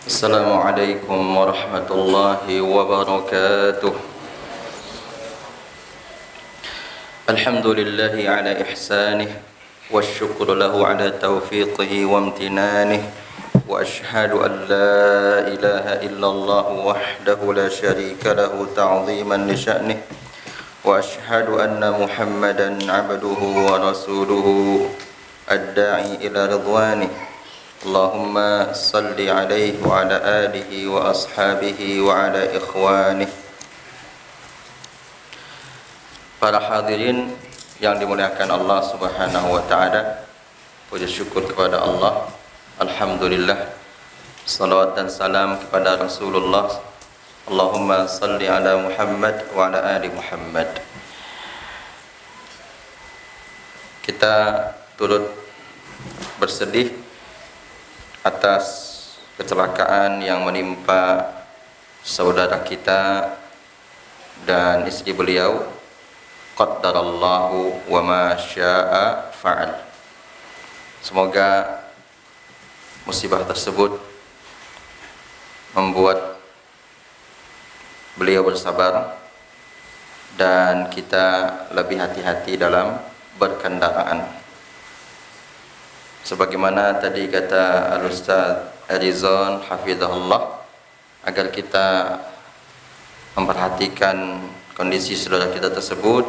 Assalamualaikum warahmatullahi wabarakatuh. Alhamdulillahi ala ihsanih wasyukru lahu ala taufiqihi wa amtinanih wa ashhadu an la ilaha illallah wahdahu la syarika lahu ta'ziman li sya'nih wa ashhadu anna Muhammadan abduhu wa rasuluhu ad-da'i ila ridwanih. Allahumma salli alaihi wa ala alihi wa ashabihi wa ala ikhwanih. Para hadirin yang dimuliakan Allah Subhanahu wa taala, puji syukur kepada Allah. Alhamdulillah, salawat dan salam kepada Rasulullah. Allahumma salli ala Muhammad wa ala ali Muhammad. Kita turut bersedih atas kecelakaan yang menimpa saudara kita dan istri beliau. Qaddarallahu wa ma syaa fa'al. Semoga musibah tersebut membuat beliau bersabar dan kita lebih hati-hati dalam berkendaraan. Sebagaimana tadi kata Al-Ustaz Arizon hafizahullah, agar kita memperhatikan kondisi saudara kita tersebut,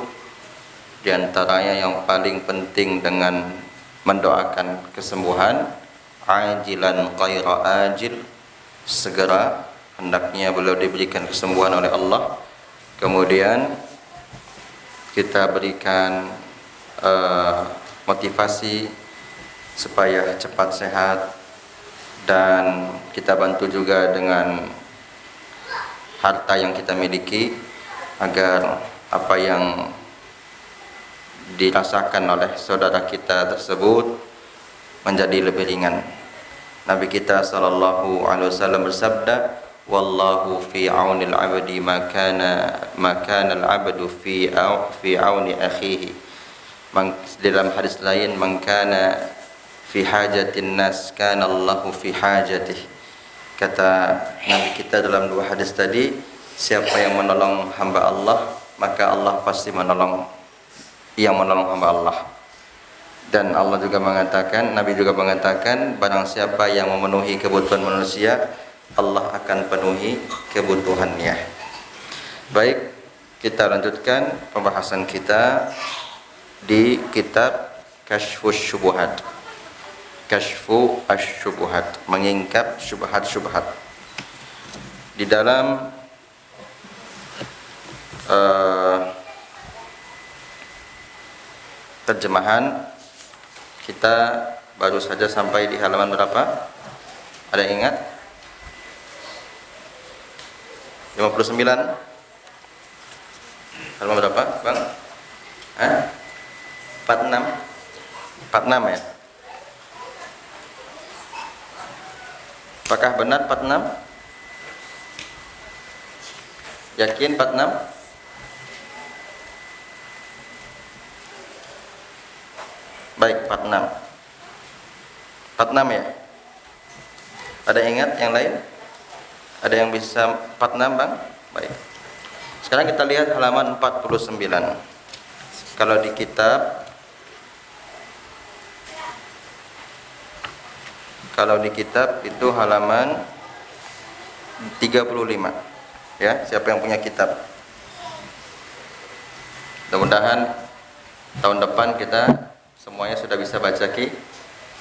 di antaranya yang paling penting dengan mendoakan kesembuhan, ajilan ghaira ajil, segera hendaknya beliau diberikan kesembuhan oleh Allah. Kemudian kita berikan motivasi supaya cepat sehat, dan kita bantu juga dengan harta yang kita miliki agar apa yang dirasakan oleh saudara kita tersebut menjadi lebih ringan. Nabi kita sallallahu alaihi wasallam bersabda, wallahu fi aunil abdi makana al-abdu fi auni akhihi. Dalam hadis lain, man kana fi hajatin nas kana Allahu fi hajatih. Kata Nabi kita dalam dua hadis tadi, siapa yang menolong hamba Allah, maka Allah pasti menolong hamba Allah. Dan Allah juga mengatakan, Nabi juga mengatakan, barang siapa yang memenuhi kebutuhan manusia, Allah akan penuhi kebutuhannya. Baik, kita lanjutkan pembahasan kita di kitab Kasyfus Syubuhat. Kasyfu asy-syubuhat, mengingkap syubhat-syubhat. Di dalam terjemahan kita baru saja sampai di halaman berapa? Ada yang ingat? 59. Halaman berapa, Bang? 46. 46 ya? Apakah benar 46? Yakin 46? Baik, 46. 46 ya? Ada yang ingat yang lain? Ada yang bisa 46, Bang? Baik. Sekarang kita lihat halaman 49. Kalau di kitab itu halaman 35. Ya, siapa yang punya kitab? Mudah-mudahan tahun depan kita semuanya sudah bisa baca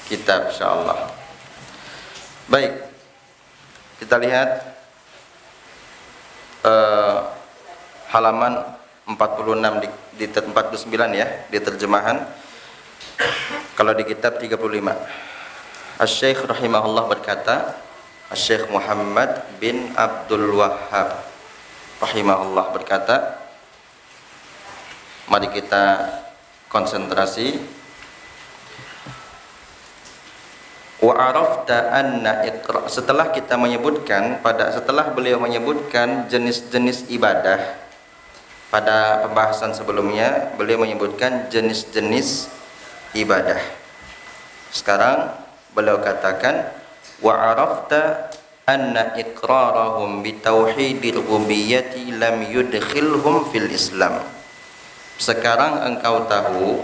kitab insyaallah. Baik. Kita lihat halaman 46 di 49 ya, di terjemahan. Kalau di kitab 35. Asy-Syaikh rahimahullah berkata, Asy-Syaikh Muhammad bin Abdul Wahhab rahimahullah berkata, mari kita konsentrasi. Wa arafta anna iqra, setelah beliau menyebutkan jenis-jenis ibadah. Pada pembahasan sebelumnya beliau menyebutkan jenis-jenis ibadah. Sekarang beliau katakan wa arafta anna iqrarahum bitauhidir rububiyyati lam yudkhilhum fil Islam. Sekarang engkau tahu,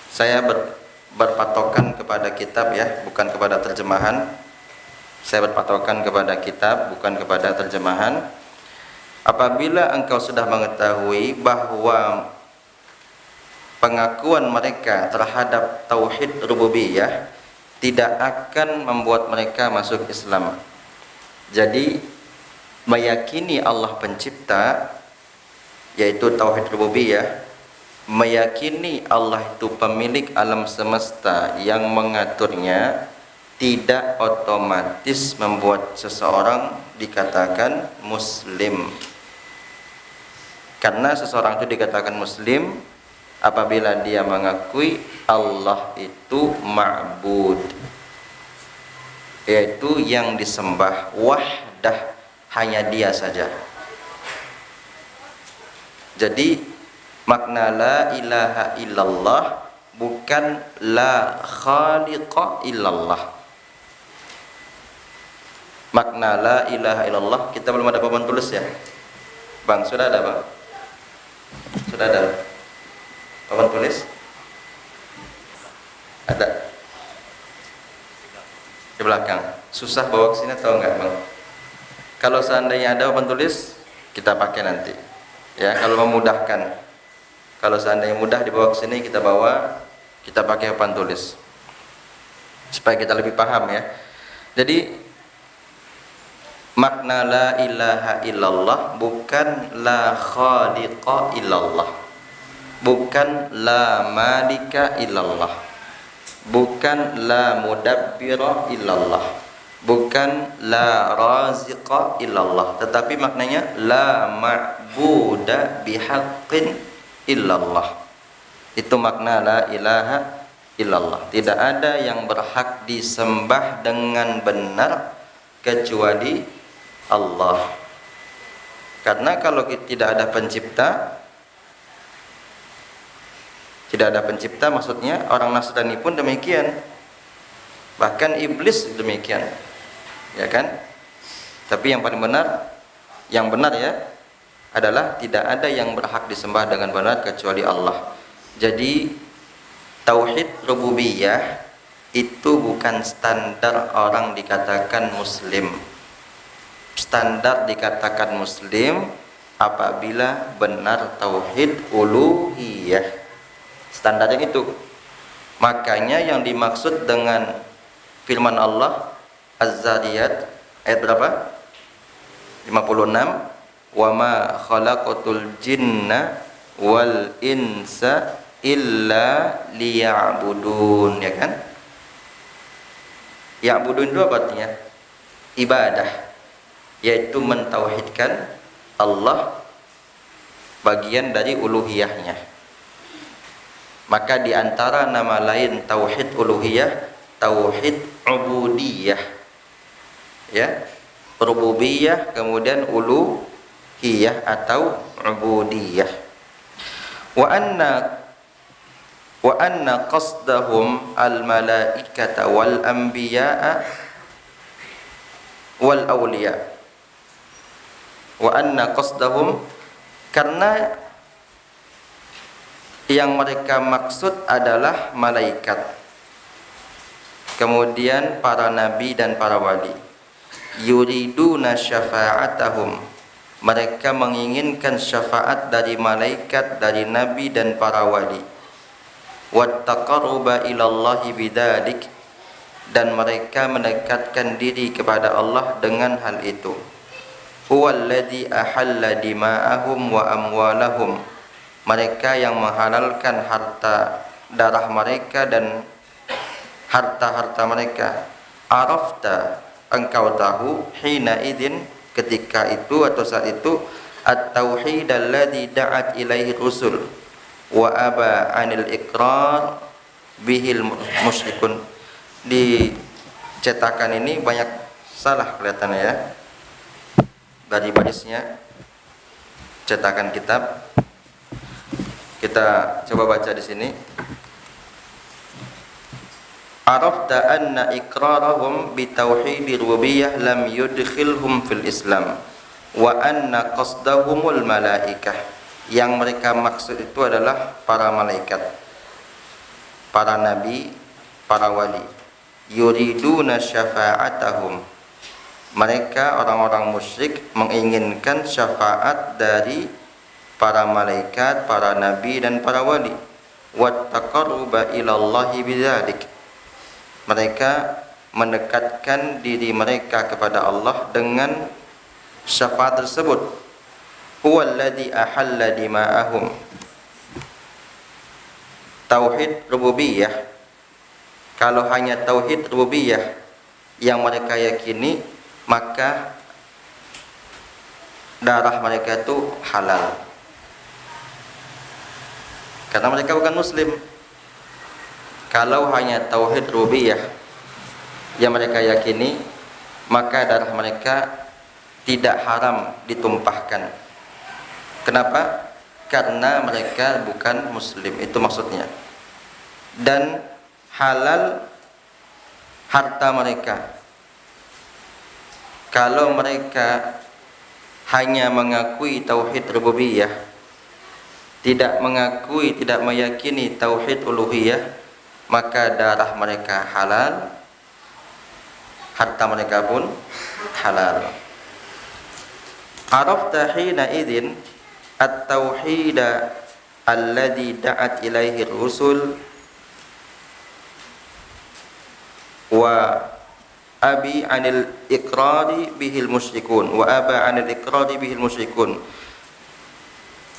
saya berpatokan kepada kitab ya, bukan kepada terjemahan. Saya berpatokan kepada kitab, bukan kepada terjemahan. Apabila engkau sudah mengetahui bahwa pengakuan mereka terhadap tauhid rububiyah tidak akan membuat mereka masuk Islam. Jadi meyakini Allah pencipta, yaitu tauhid rububiyah, meyakini Allah itu pemilik alam semesta yang mengaturnya, tidak otomatis membuat seseorang dikatakan muslim. Karena seseorang itu dikatakan muslim apabila dia mengakui Allah itu ma'bud, yaitu yang disembah wahdah, hanya dia saja. Jadi makna la ilaha illallah bukan la khaliqa illallah. Makna la ilaha illallah, kita belum ada papan tulis ya Bang? Sudah ada Bang? Sudah ada papan tulis? Ada di belakang. Susah bawa ke sini atau enggak Bang? Kalau seandainya ada papan tulis, kita pakai nanti ya, kalau memudahkan. Kalau seandainya mudah dibawa ke sini, kita bawa, kita pakai papan tulis supaya kita lebih paham ya. Jadi makna la ilaha illallah bukan la khaliqa illallah, bukan la malika illallah, bukan la mudabbira illallah, bukan la raziqa illallah, tetapi maknanya la ma'buda bihaqqin illallah. Itu makna la ilaha illallah. Tidak ada yang berhak disembah dengan benar kecuali Allah. Karena kalau tidak ada pencipta, tidak ada pencipta, maksudnya orang Nasrani pun demikian, bahkan iblis demikian, ya kan? Tapi yang paling benar, yang benar ya, adalah tidak ada yang berhak disembah dengan benar kecuali Allah. Jadi tauhid rububiyah itu bukan standar orang dikatakan muslim. Standar dikatakan muslim apabila benar tauhid uluhiyah. Standarnya itu. Makanya yang dimaksud dengan firman Allah Az-Zariyat ayat berapa? 56. Wa ma khalaqatul jinna wal insa illa liya'budun, ya kan? Ya'budun itu apa artinya? Ibadah, yaitu mentauhidkan Allah, bagian dari uluhiyahnya. Maka di antara nama lain tauhid uluhiyah, tauhid ubudiyah. Ya, rububiyah kemudian uluhiyah atau ubudiyah. Wa anna qasdahum al-malaikata wal anbiya'a wal awliya. Wa anna qasdahum, karena yang mereka maksud adalah malaikat, kemudian para nabi dan para wali. Yuriduna syafa'atahum, mereka menginginkan syafaat dari malaikat, dari nabi dan para wali. Wattaqarruba ilallahi bidzalik, dan mereka mendekatkan diri kepada Allah dengan hal itu. Huwallazi ahalla dima'ahum wa amwalahum, mereka yang menghalalkan harta darah mereka dan harta-harta mereka. Arafta, engkau tahu, hina idzin, ketika itu atau saat itu, at-tauhid alladzi da'at ilaihi rusul wa aba 'anil iqrar bihil musyrikun. Di cetakan ini banyak salah kelihatannya ya, dari barisnya cetakan kitab. Kita coba baca di sini. arafta anna iqrarahum bitauhidir rububiyyah lam yudkhilhum fil Islam wa anna qasdahumul malaikah. Yang mereka maksud itu adalah para malaikat, para nabi, para wali. Yuriduna syafa'atahum, mereka orang-orang musyrik menginginkan syafaat dari para malaikat, para nabi dan para wali. Wattaqarruba ilallahi bidzalik, mereka mendekatkan diri mereka kepada Allah dengan syafaat tersebut. Huwallazi ahalla dima'ahum, tauhid rububiyah. Kalau hanya tauhid rububiyah yang mereka yakini, maka darah mereka itu halal, karena mereka bukan muslim. Kalau hanya tauhid rububiyah yang mereka yakini, maka darah mereka tidak haram ditumpahkan. Kenapa? Karena mereka bukan muslim, itu maksudnya. Dan halal harta mereka. Kalau mereka hanya mengakui tauhid rububiyah, tidak mengakui, tidak meyakini tauhid uluhiyah, maka darah mereka halal, harta mereka pun halal. Arafta hina idzin at-tauhida alladhi da'at ilaihi rusul wa abi anil iqrari bihil musyrikun wa aba anil iqrari bihil musyrikun.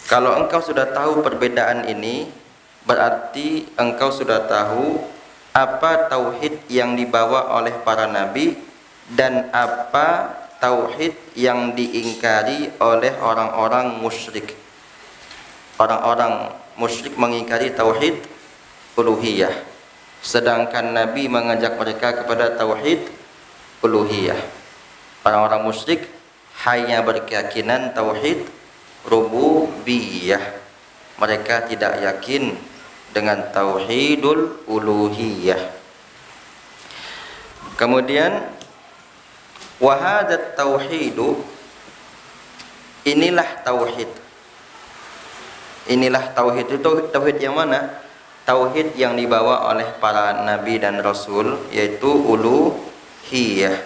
Kalau engkau sudah tahu perbedaan ini, berarti engkau sudah tahu apa tauhid yang dibawa oleh para nabi dan apa tauhid yang diingkari oleh orang-orang musyrik. Orang-orang musyrik mengingkari tauhid uluhiyah, sedangkan nabi mengajak mereka kepada tauhid uluhiyah. Orang-orang musyrik hanya berkeyakinan tauhid rububiyah. Mereka tidak yakin dengan tauhidul uluhiyah. Kemudian wahadat tauhidu, inilah tauhid. Inilah tauhid. Itu tauhid yang mana? Tauhid yang dibawa oleh para nabi dan rasul, yaitu uluhiyah.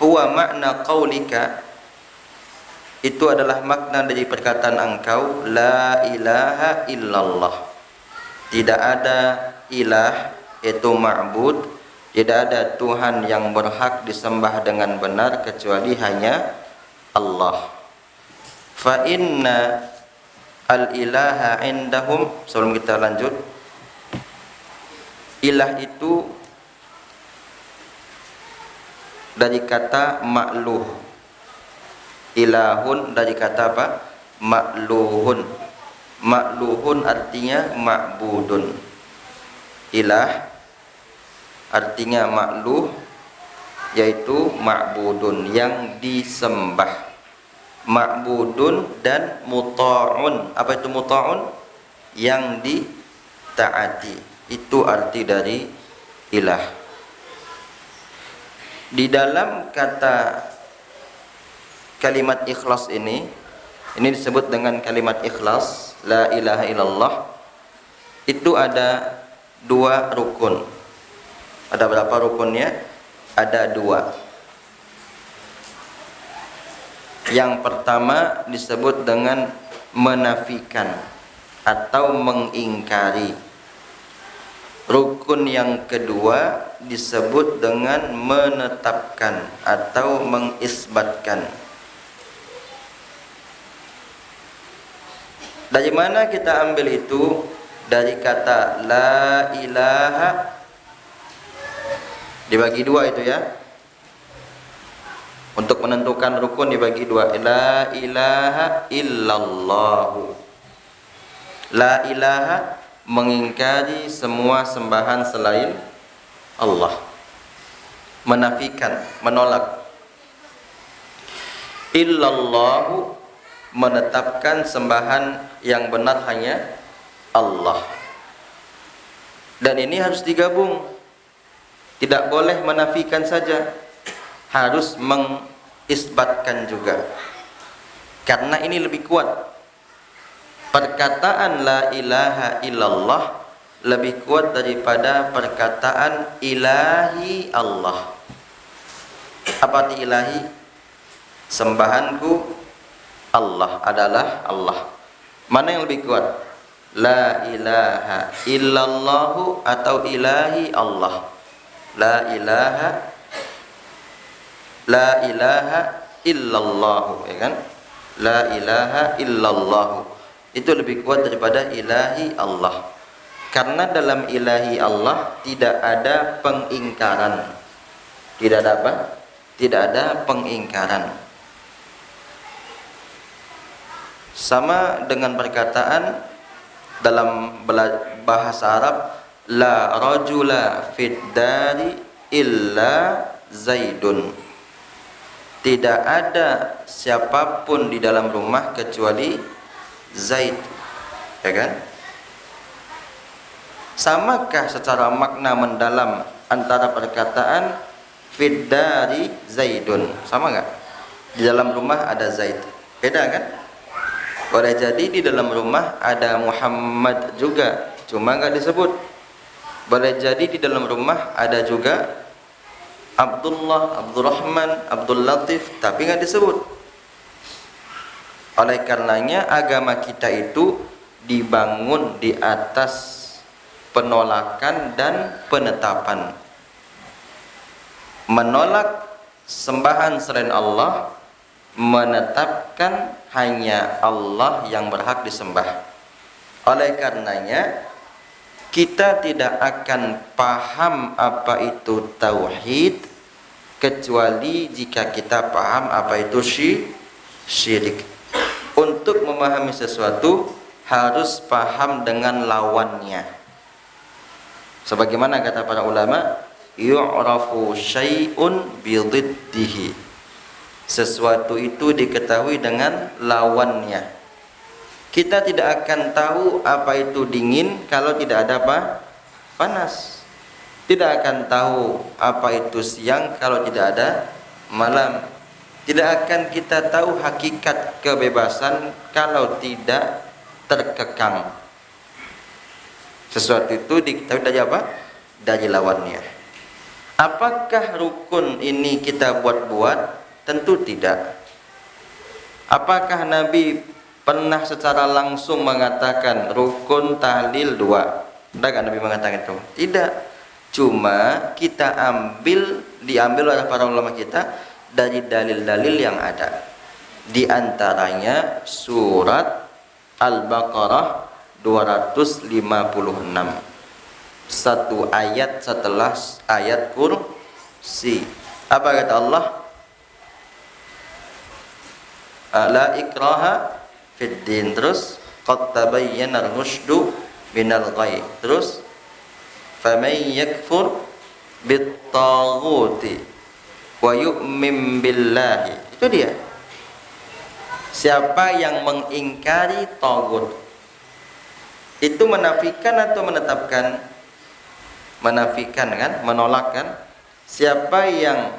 Huwa makna qaulika, itu adalah makna dari perkataan engkau, la ilaha illallah. Tidak ada ilah, yaitu ma'bud, tidak ada Tuhan yang berhak disembah dengan benar kecuali hanya Allah. Fa inna al-ilaha indahum, sebelum kita lanjut, ilah itu dari kata ma'luh. Ilahun dari kata apa? Ma'luhun. Ma'luhun artinya ma'budun. Ilah artinya ma'luh, yaitu ma'budun, yang disembah. Ma'budun dan muta'un. Apa itu muta'un? Yang ditaati. Itu arti dari ilah. Di dalam kata kalimat ikhlas ini disebut dengan kalimat ikhlas, la ilaha illallah. Itu ada dua rukun. Ada berapa rukunnya? Ada dua. Yang pertama disebut dengan menafikan atau mengingkari. Rukun yang kedua disebut dengan menetapkan atau mengisbatkan. Dari mana kita ambil itu? Dari kata la ilaha, dibagi dua itu ya. Untuk menentukan rukun dibagi dua. La ilaha illallahu. La ilaha, mengingkari semua sembahan selain Allah. Menafikan, menolak. Illallahu, menetapkan sembahan yang benar hanya Allah. Dan ini harus digabung. Tidak boleh menafikan saja, harus mengisbatkan juga. Karena ini lebih kuat. Perkataan la ilaha illallah lebih kuat daripada perkataan ilahi Allah. Apa arti ilahi? Sembahanku Allah adalah Allah. Mana yang lebih kuat? La ilaha illallahu atau ilahi Allah? La ilaha illallahu, ya kan? La ilaha illallahu itu lebih kuat daripada ilahi Allah. Karena dalam ilahi Allah tidak ada pengingkaran. Tidak ada apa? Tidak ada pengingkaran. Sama dengan perkataan dalam bahasa Arab, la rajula fid dari illa Zaidun. Tidak ada siapapun di dalam rumah kecuali Zaid, ya kan? Samakah secara makna mendalam antara perkataan fid dari Zaidun? Sama enggak? Di dalam rumah ada Zaid. Beda kan? Boleh jadi di dalam rumah ada Muhammad juga, cuma enggak disebut. Boleh jadi di dalam rumah ada juga Abdullah, Abdurrahman, Abdul Latif, tapi enggak disebut. Oleh karenanya agama kita itu dibangun di atas penolakan dan penetapan. Menolak sembahan selain Allah, menetapkan hanya Allah yang berhak disembah. Oleh karenanya kita tidak akan paham apa itu tauhid kecuali jika kita paham apa itu syirik. Untuk memahami sesuatu harus paham dengan lawannya. Sebagaimana kata para ulama, yu'rafu syai'un bididdihi. Sesuatu itu diketahui dengan lawannya. Kita tidak akan tahu apa itu dingin kalau tidak ada apa? Panas. Tidak akan tahu apa itu siang kalau tidak ada malam. Tidak akan kita tahu hakikat kebebasan kalau tidak terkekang. Sesuatu itu diketahui dari apa? Dari lawannya. Apakah rukun ini kita buat-buat? Tentu tidak. Apakah Nabi pernah secara langsung mengatakan rukun tahlil 2? Tidak kan Nabi mengatakan itu? Tidak. Cuma kita diambil oleh para ulama kita dari dalil-dalil yang ada. Di antaranya surat Al-Baqarah 256. Satu ayat setelah ayat kursi. Apa kata Allah? La ikraha fid din. Terus qad tabayyana ar-rusydu minal ghayy. Terus faman yakfur bit-taghuti wa yu'min billahi. Itu dia. Siapa yang mengingkari tagut, itu menafikan atau menetapkan? Menafikan kan, menolak kan? Siapa yang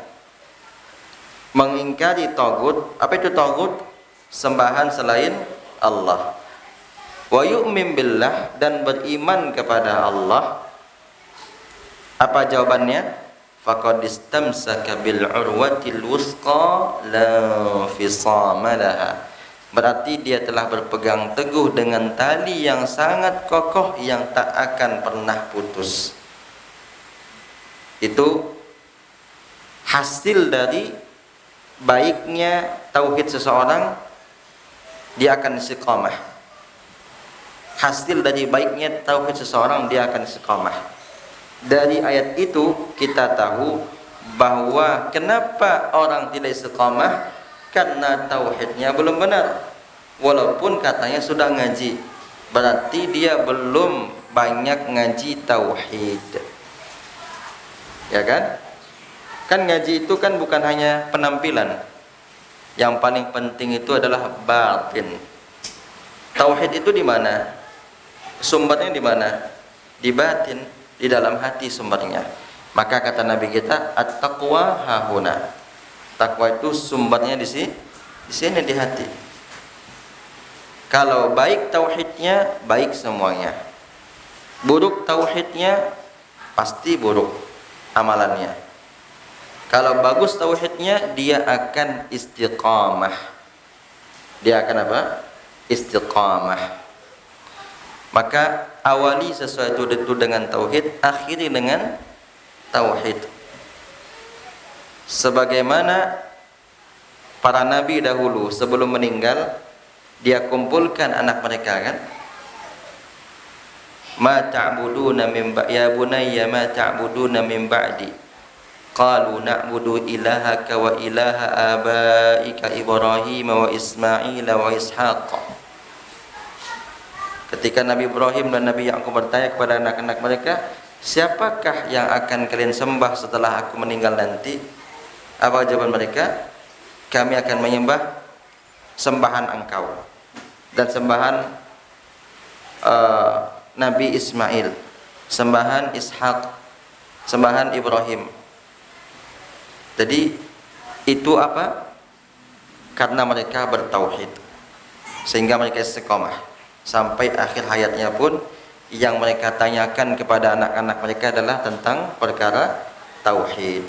mengingkari tagut, apa itu tagut? Sembahan selain Allah. Wa yu'min billah, dan beriman kepada Allah. Apa jawabannya? Faqad istamsaka bil urwatil wusqa la fisama laha. Berarti dia telah berpegang teguh dengan tali yang sangat kokoh yang tak akan pernah putus. Itu hasil dari baiknya tauhid seseorang, dia akan istiqamah. Hasil dari baiknya tauhid seseorang, dia akan istiqamah. Dari ayat itu kita tahu bahwa kenapa orang tidak istiqamah, karena tauhidnya belum benar. Walaupun katanya sudah ngaji, berarti dia belum banyak ngaji tauhid. Ya kan? Kan ngaji itu kan bukan hanya penampilan. Yang paling penting itu adalah batin. Tauhid itu di mana? Sumbernya di mana? Di batin. Di dalam hati sumbernya. Maka kata Nabi kita, at-taqwa hahuna. Takwa itu sumbernya di sini di hati. Kalau baik tauhidnya, baik semuanya. Buruk tauhidnya, pasti buruk amalannya. Kalau bagus tauhidnya, dia akan istiqamah. Dia akan apa? Istiqamah. Maka awali sesuatu itu dengan tauhid, akhiri dengan tauhid. Sebagaimana para nabi dahulu sebelum meninggal, dia kumpulkan anak mereka kan, ma ta'buduna min ya bunayya ma ta'buduna min ba'di qalu na'budu ilahaka wa ilaha abaika Ibrahim wa Ismail wa Ishaq. Ketika Nabi Ibrahim dan Nabi Yakub bertanya kepada anak-anak mereka, siapakah yang akan kalian sembah setelah aku meninggal nanti? Apa jawaban mereka? Kami akan menyembah sembahan engkau dan sembahan Nabi Ismail, sembahan Ishak, sembahan Ibrahim. Jadi itu apa? Karena mereka bertauhid, sehingga mereka istiqomah sampai akhir hayatnya pun. Yang mereka tanyakan kepada anak-anak mereka adalah tentang perkara tauhid.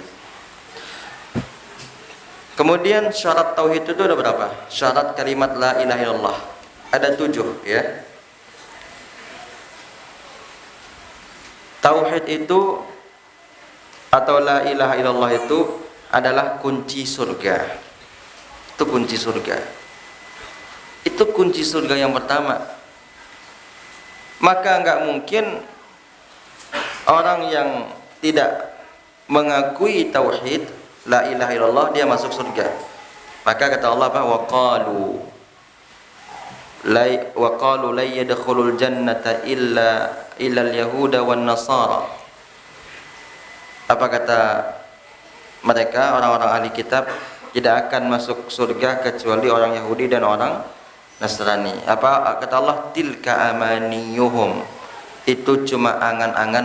Kemudian syarat tauhid itu ada berapa? Syarat kalimat la ilaha illallah ada 7 ya. Tauhid itu atau la ilaha illallah itu adalah kunci surga. Itu kunci surga. Itu kunci surga yang pertama. Maka enggak mungkin orang yang tidak mengakui tauhid la ilaha illallah dia masuk surga. Maka kata Allah apa? Wa qalu la yadkhulul jannata illa al-yahuda wan nasara. Apa kata mereka, orang-orang ahli kitab, tidak akan masuk surga kecuali orang Yahudi dan orang Nasrani. Apa kata Allah? Tilka amaniyuhum. Itu cuma angan-angan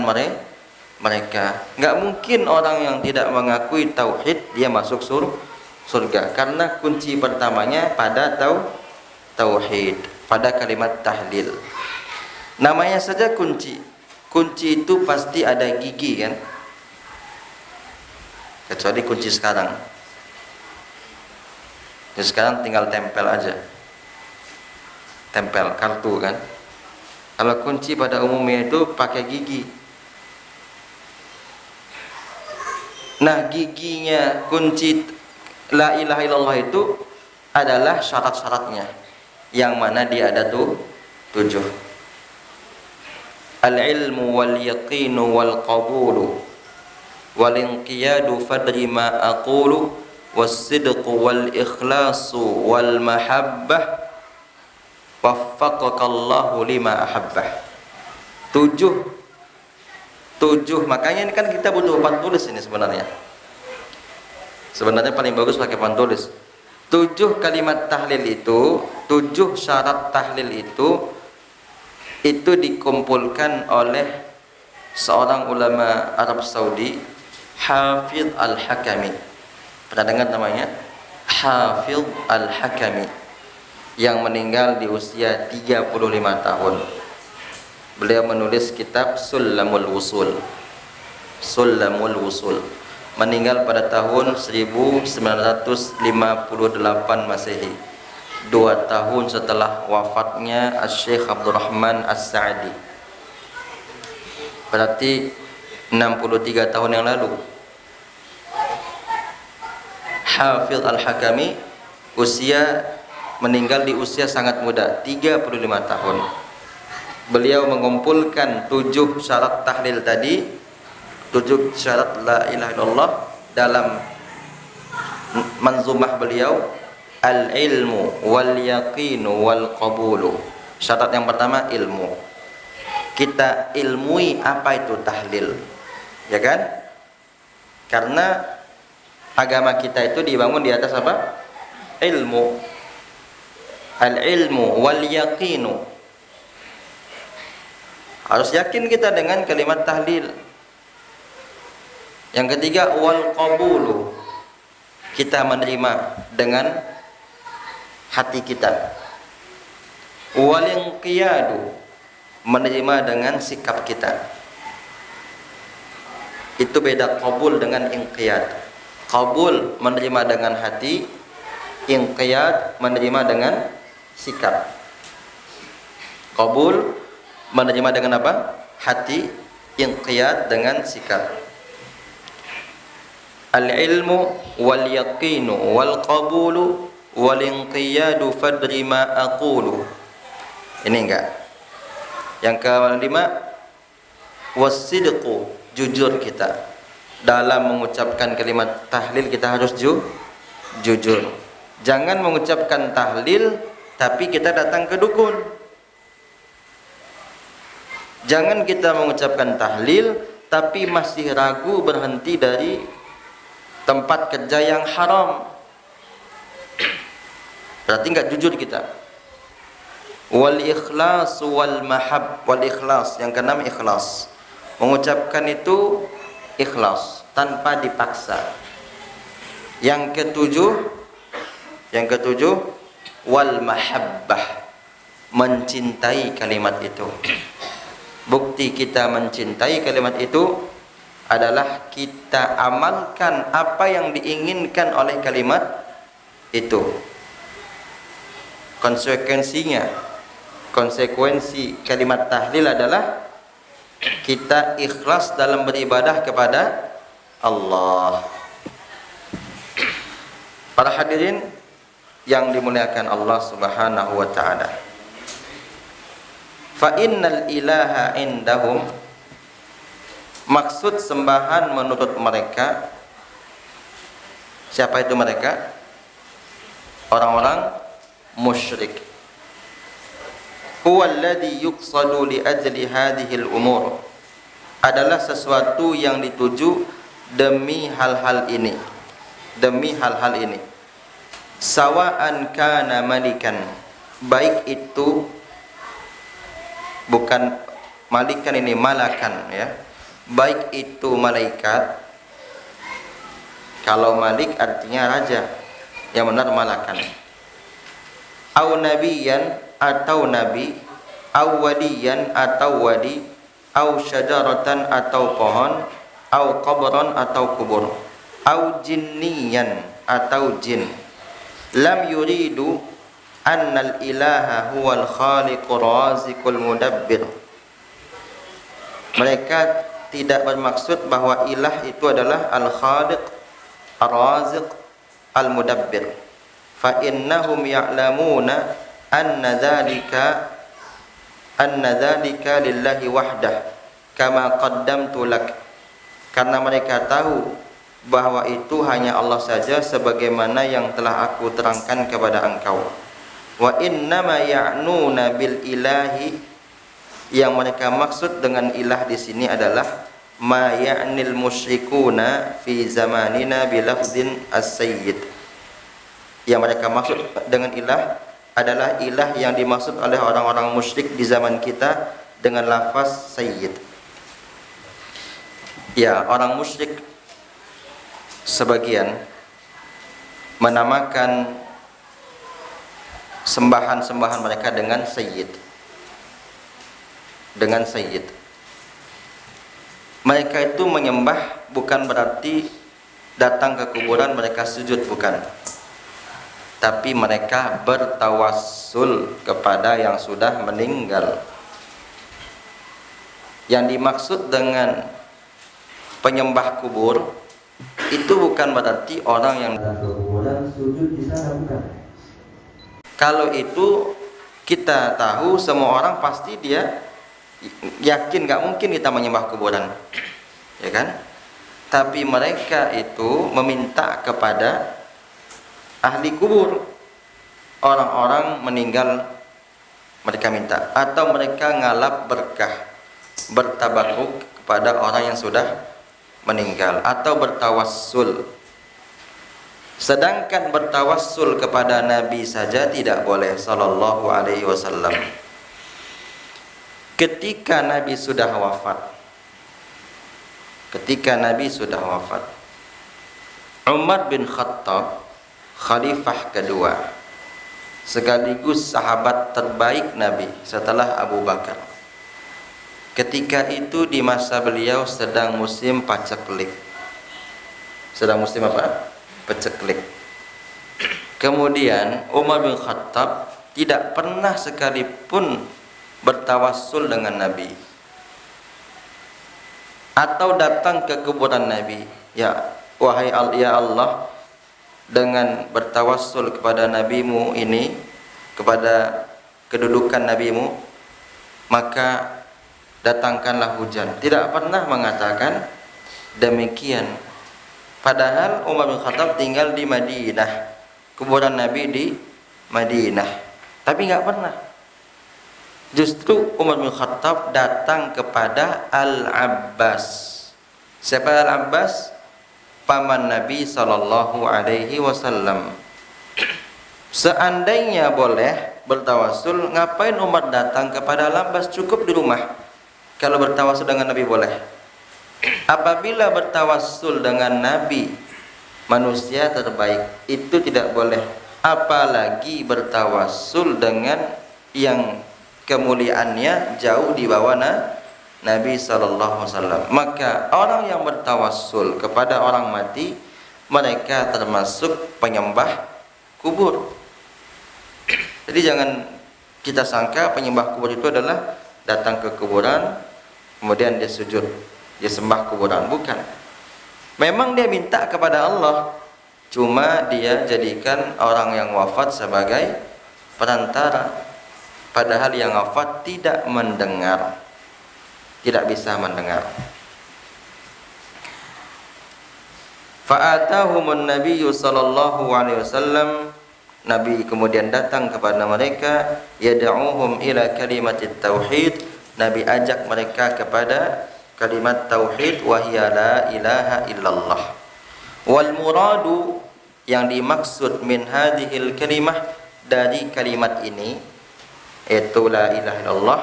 mereka. Enggak mungkin orang yang tidak mengakui tauhid dia masuk surga, karena kunci pertamanya pada tauhid, pada kalimat tahlil. Namanya saja kunci. Kunci itu pasti ada gigi kan? Kecuali kunci sekarang. Jadi sekarang tinggal tempel aja. Tempel kartu kan. Kalau kunci pada umumnya itu pakai gigi. Nah, giginya kunci la ilaha illallah itu adalah syarat-syaratnya, yang mana dia ada 7. Al-ilmu wal yaqinu wal qabulu wal inqiyadu fadri ma aqulu was sidqu wal ikhlasu wal mahabbah waffaqakallahu lima ahabbah. 7. Makanya ini kan kita butuh papan tulis ini sebenarnya. Sebenarnya paling bagus pakai papan tulis. 7 kalimat tahlil itu, 7 syarat tahlil itu dikumpulkan oleh seorang ulama Arab Saudi, Hafidh Al-Hakami. Pernah dengar namanya? Hafidh Al-Hakami, yang meninggal di usia 35 tahun. Beliau menulis kitab Sulamul Wusul. Sulamul Wusul. Meninggal pada tahun 1958 Masehi. 2 tahun setelah wafatnya Syekh Abdurrahman As-Sa'di. Berarti 63 tahun yang lalu. Hafidh Al-Hakami meninggal di usia sangat muda, 35 tahun. Beliau mengumpulkan 7 syarat tahlil tadi, 7 syarat la ilaha illallah dalam manzumah beliau, al-ilmu wal yaqinu wal qabulu. Syarat yang pertama ilmu. Kita ilmui apa itu tahlil, ya kan? Karena agama kita itu dibangun di atas apa? Ilmu. Al-ilmu wal yaqinu. Harus yakin kita dengan kalimat tahlil. Yang ketiga wal qabulu, kita menerima dengan hati kita. Wal inqiyadu, menerima dengan sikap kita. Itu beda qabul dengan inqiyad. Qabul menerima dengan hati, inqiyad menerima dengan sikap. Qabul menerima dengan apa? Hati, inqiyad dengan sikap. Al-ilmu wal yaqinu wal qabulu wal inqiyadu fadri ma aqulu. Ini enggak. Yang kelima was-sidqu, jujur kita. Dalam mengucapkan kalimat tahlil kita harus jujur. Jangan mengucapkan tahlil tapi kita datang ke dukun. Jangan kita mengucapkan tahlil tapi masih ragu berhenti dari tempat kerja yang haram. Berarti enggak jujur kita. Wal ikhlas wal mahab, wal ikhlas, yang keenam ikhlas. Mengucapkan itu ikhlas tanpa dipaksa. Yang ketujuh wal mahabbah, mencintai kalimat itu. Bukti kita mencintai kalimat itu adalah kita amalkan apa yang diinginkan oleh kalimat itu. Konsekuensi kalimat tahlil adalah kita ikhlas dalam beribadah kepada Allah. Para hadirin yang dimuliakan Allah Subhanahu wa taala. Fa innal ilaha indahum, maksud sembahan menurut mereka. Siapa itu mereka? Orang-orang musyrik. Huwa alladhi yuqsadu li ajli hadhil umur, adalah sesuatu yang dituju demi hal-hal ini. Demi hal-hal ini. Sawa'an kana malikan, baik itu, bukan malikan ini, malakan ya. Baik itu malaikat. Kalau malik artinya raja, yang benar malakan. Au nabiyan, atau nabi, au waliyan, atau wali, au syajaratan, atau pohon, au qabran, atau kubur, au jinniyan, atau jin. Lam yuridu annal ilaha huwal khaliqur raziqul mudabbir. Mereka tidak bermaksud bahwa ilah itu adalah al-khaliq, ar-raziq, al-mudabbir. Fa innahum ya'lamuna anna dzalika lillahi wahdah kama qaddamtu lak. Karena mereka tahu bahwa itu hanya Allah saja sebagaimana yang telah aku terangkan kepada engkau. Wa innama ya'nuna bil ilahi, yang mereka maksud dengan ilah di sini adalah ma ya'nil musyrikuna fi zamanina bilafzin as-sayyid. Yang mereka maksud dengan ilah adalah ilah yang dimaksud oleh orang-orang musyrik di zaman kita dengan lafaz sayyid. Ya, orang musyrik sebagian menamakan sembahan-sembahan mereka dengan sayyid. Dengan sayyid. Mereka itu menyembah bukan berarti datang ke kuburan mereka sujud, bukan. Tapi mereka bertawassul kepada yang sudah meninggal. Yang dimaksud dengan penyembah kubur itu bukan berarti orang yang datang ke kuburan sujud di sana, bukan. Kalau itu kita tahu, semua orang pasti dia yakin gak mungkin kita menyembah kuburan, ya kan? Tapi mereka itu meminta kepada ahli kubur, orang-orang meninggal mereka minta, atau mereka ngalap berkah, bertabaruk kepada orang yang sudah meninggal, atau bertawassul. Sedangkan bertawassul kepada Nabi saja tidak boleh sallallahu alaihi wasallam. Ketika Nabi sudah wafat, ketika Nabi sudah wafat. Umar bin Khattab, khalifah kedua, sekaligus sahabat terbaik Nabi setelah Abu Bakar. Ketika itu di masa beliau sedang musim paceklik. Sedang musim apa? Paceklik. Kemudian Umar bin Khattab tidak pernah sekalipun bertawassul dengan Nabi atau datang ke kuburan Nabi. Ya, wahai ya Allah, dengan bertawassul kepada nabimu ini, kepada kedudukan nabimu, maka datangkanlah hujan. Tidak pernah mengatakan demikian. Padahal Umar bin Khattab tinggal di Madinah, kuburan Nabi di Madinah, tapi nggak pernah. Justru Umar bin Khattab datang kepada Al-Abbas. Siapa Al-Abbas? Paman Nabi sallallahu alaihi wasallam. Seandainya boleh bertawassul, ngapain Umar datang kepada Al-Abbas? Cukup di rumah. Kalau bertawassul dengan Nabi boleh. Apabila bertawassul dengan Nabi, manusia terbaik, itu tidak boleh. Apalagi bertawassul dengan yang kemuliaannya jauh di bawah Nabi sallallahu alaihi wasallam. Maka orang yang bertawassul kepada orang mati, mereka termasuk penyembah kubur. Jadi jangan kita sangka penyembah kubur itu adalah datang ke kuburan kemudian dia sujud, dia sembah kuburan. Bukan. Memang dia minta kepada Allah, cuma dia jadikan orang yang wafat sebagai perantara. Padahal yang wafat tidak mendengar, tidak bisa mendengar. Fa'atahumun nabiyyu sallallahu alaihi wasallam, Nabi kemudian datang kepada mereka, yad'uhum ila kalimatit tauhid, Nabi ajak mereka kepada kalimat tauhid, wa hiya la ilaha illallah. Wal muradu, yang dimaksud min hadhil kalimah, dari kalimat ini, yaitu la ilaha illallah,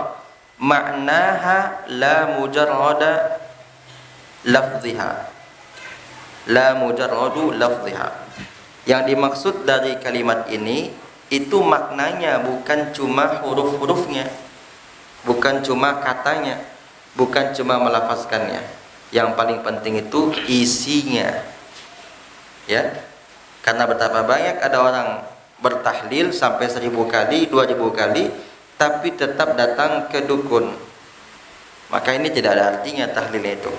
maknaha la mujarrada lafziha, la mujarradu lafziha. Yang dimaksud dari kalimat ini itu maknanya bukan cuma huruf-hurufnya, bukan cuma katanya, bukan cuma melafazkannya. Yang paling penting itu isinya. Ya. Karena betapa banyak ada orang bertahlil sampai 1000 kali, 2000 kali, tapi tetap datang ke dukun. Maka ini tidak ada artinya tahlil itu.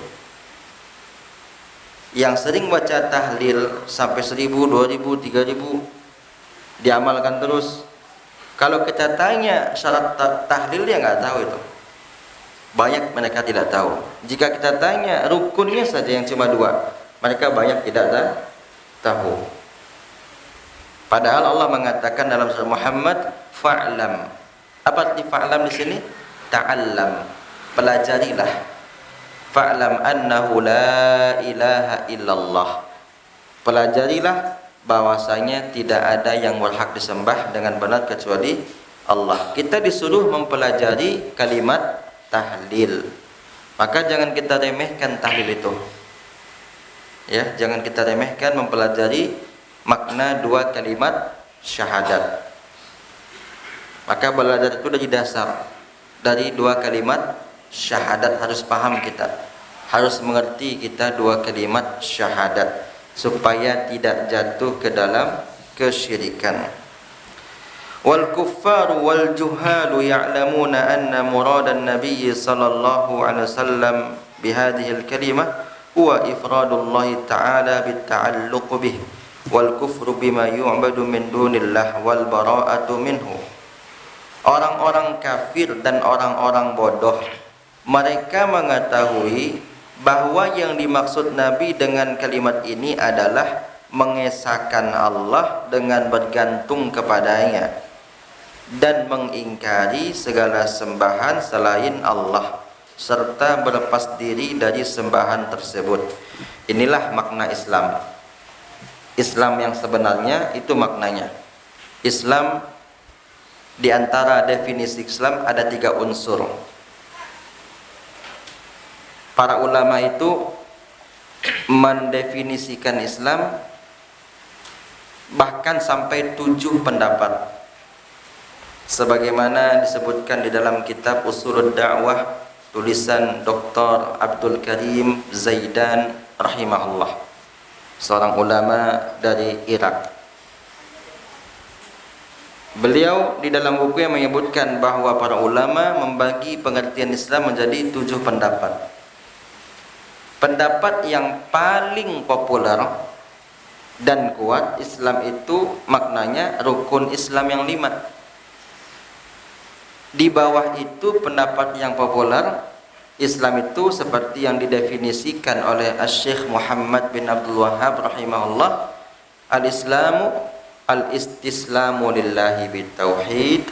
Yang sering baca tahlil sampai 1000, 2000, 3000 diamalkan terus. Kalau kita tanya syarat tahlil, dia nggak tahu itu. Banyak mereka tidak tahu. Jika kita tanya rukunnya saja yang cuma 2, mereka banyak tidak tahu. Padahal Allah mengatakan dalam surah Muhammad, fa'lam. Apa arti fa'lam di sini? Ta'allam, pelajarilah. Fa'lam annahu la ilaha illallah. Pelajarilah bahwasanya tidak ada yang berhak disembah dengan benar kecuali Allah. Kita disuruh mempelajari kalimat tahlil. Maka jangan kita remehkan tahlil itu. Ya, jangan kita remehkan mempelajari makna 2 kalimat syahadat. Maka belajar itu dari dasar, dari 2 kalimat syahadat harus paham kita, harus mengerti kita 2 kalimat syahadat supaya tidak jatuh ke dalam kesyirikan. Wal kuffaru wal juhalu ya'lamuna anna muradan nabiy sallallahu alaihi wasallam bihadhihi al kalimah huwa ifradullah ta'ala bit ta'alluq bih wal kufru bima yu'badu min dunillah wal bara'atu minhu. Orang-orang kafir dan orang-orang bodoh, mereka mengetahui bahwa yang dimaksud Nabi dengan kalimat ini adalah mengesahkan Allah dengan bergantung kepadanya dan mengingkari segala sembahan selain Allah serta berlepas diri dari sembahan tersebut. Inilah makna Islam. Islam yang sebenarnya itu maknanya. Islam, di antara definisi Islam ada 3 unsur. Para ulama itu mendefinisikan Islam bahkan sampai 7 pendapat, sebagaimana disebutkan di dalam kitab Ushulud Da'wah tulisan Dr. Abdul Karim Zaidan rahimahullah, seorang ulama dari Irak. Beliau di dalam buku yang menyebutkan bahwa para ulama membagi pengertian Islam menjadi 7 pendapat. Pendapat yang paling populer dan kuat, Islam itu maknanya rukun Islam yang 5. Di bawah itu pendapat yang populer, Islam itu seperti yang didefinisikan oleh Asy-Syaikh Muhammad bin Abdul Wahhab rahimahullah, al-Islamu al-istislamu lillahi bitauhid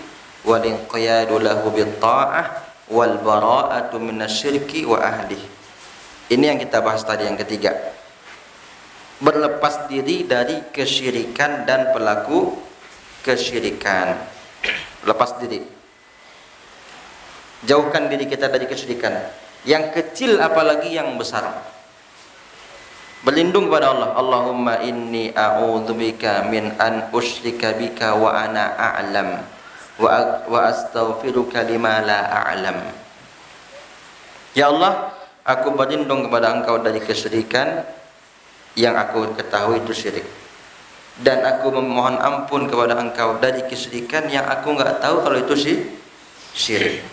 wal inqiyadu lahu bitta'ah wal bara'atu minasyirki wa ahlihi. Ini yang kita bahas tadi, yang ketiga. Berlepas diri dari kesyirikan dan pelaku kesyirikan. Lepas diri. Jauhkan diri kita dari kesyirikan. Yang kecil apalagi yang besar. Berlindung kepada Allah. Allahumma inni a'udzubika min an usyrika bika wa ana a'lam wa astaghfiruka lima la a'lam. Ya Allah, aku berlindung kepada Engkau dari kesyirikan yang aku ketahui itu syirik, dan aku memohon ampun kepada Engkau dari kesyirikan yang aku enggak tahu kalau itu syirik.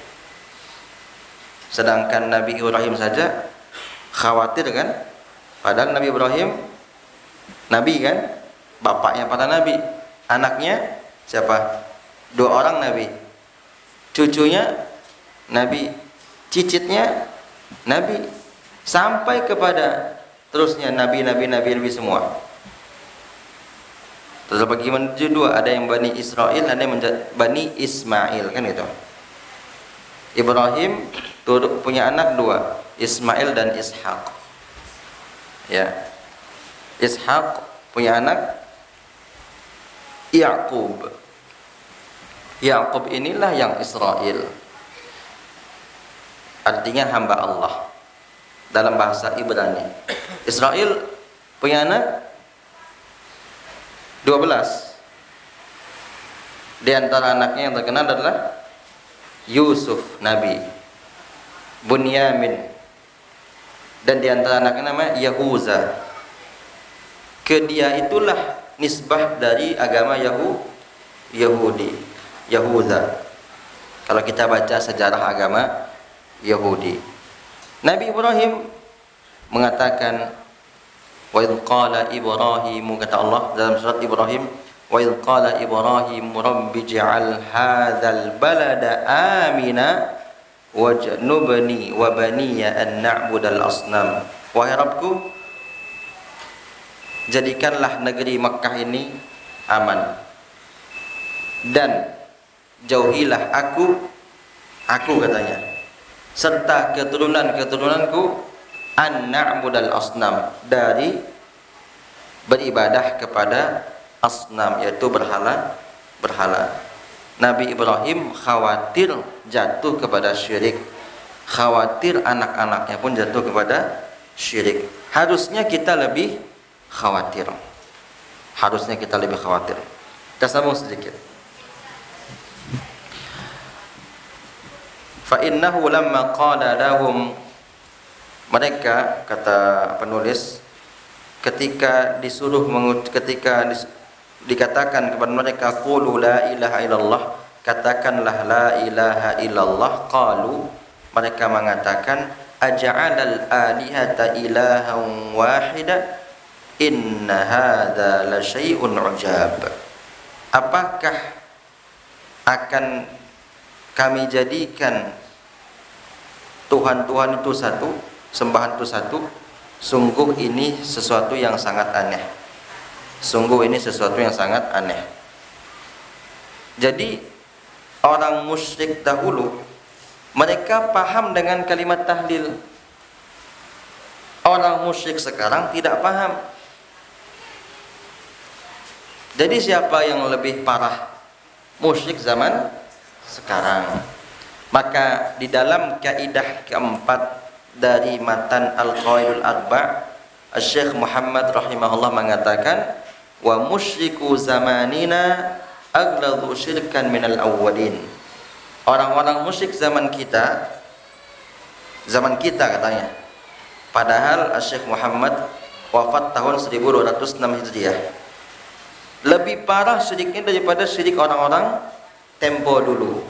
Sedangkan Nabi Ibrahim saja khawatir kan? Padahal Nabi Ibrahim Nabi kan, bapaknya para Nabi, anaknya siapa? 2 orang Nabi, cucunya Nabi, cicitnya Nabi, sampai kepada terusnya Nabi semua. Terus bagi menuju 2, ada yang Bani Israel, ada yang Bani Ismail, kan gitu. Ibrahim punya anak 2, Ismail dan Ishak. Ya, Ishak punya anak Yaqub. Yaqub inilah yang Israel, artinya hamba Allah dalam bahasa Ibrani. Israel punya anak 12. Di antara anaknya yang terkenal adalah Yusuf Nabi, Bunyamin, dan di antara anaknya nama Yahuza. Ke dia itulah nisbah dari agama Yahudi, Yahuza. Kalau kita baca sejarah agama Yahudi, Nabi Ibrahim mengatakan, wa idh qala Ibrahim, kata Allah dalam surat Ibrahim, wa idh qala Ibrahim rabbi ij'al hadzal balada amina wajnubni wa baniya an na'budal asnam. Wahai Rabbku, jadikanlah negeri Makkah ini aman dan jauhilah aku katanya, serta keturunan-keturunanku an na'budal asnam, dari beribadah kepada asnam, yaitu berhala. Nabi Ibrahim khawatir jatuh kepada syirik, khawatir anak-anaknya pun jatuh kepada syirik. Harusnya kita lebih khawatir. Kita sambung sedikit. Fa innahu lamma qala lahum, mereka, kata penulis, ketika dikatakan kepada mereka qulu la ilaha illallah, katakanlah la ilaha illallah, qalu, mereka mengatakan aja'alal alihata ilahan wahida inna hadza la syai'un ujab. Apakah akan kami jadikan Tuhan-Tuhan itu satu, sembahan itu satu? Sungguh ini sesuatu yang sangat aneh. Jadi orang musyrik dahulu mereka paham dengan kalimat tahlil. Orang musyrik sekarang tidak paham. Jadi siapa yang lebih parah? Musyrik zaman sekarang. Maka di dalam kaidah keempat dari matan Al-Qawaidul Arba', Syekh Muhammad rahimahullah mengatakan, wa musyriku zamanina agladhu syirkan minal awwalin. Orang-orang musyrik zaman kita katanya. Padahal Syekh Muhammad wafat tahun 1206 Hijriah. Lebih parah syiriknya daripada syirik orang-orang tempo dulu.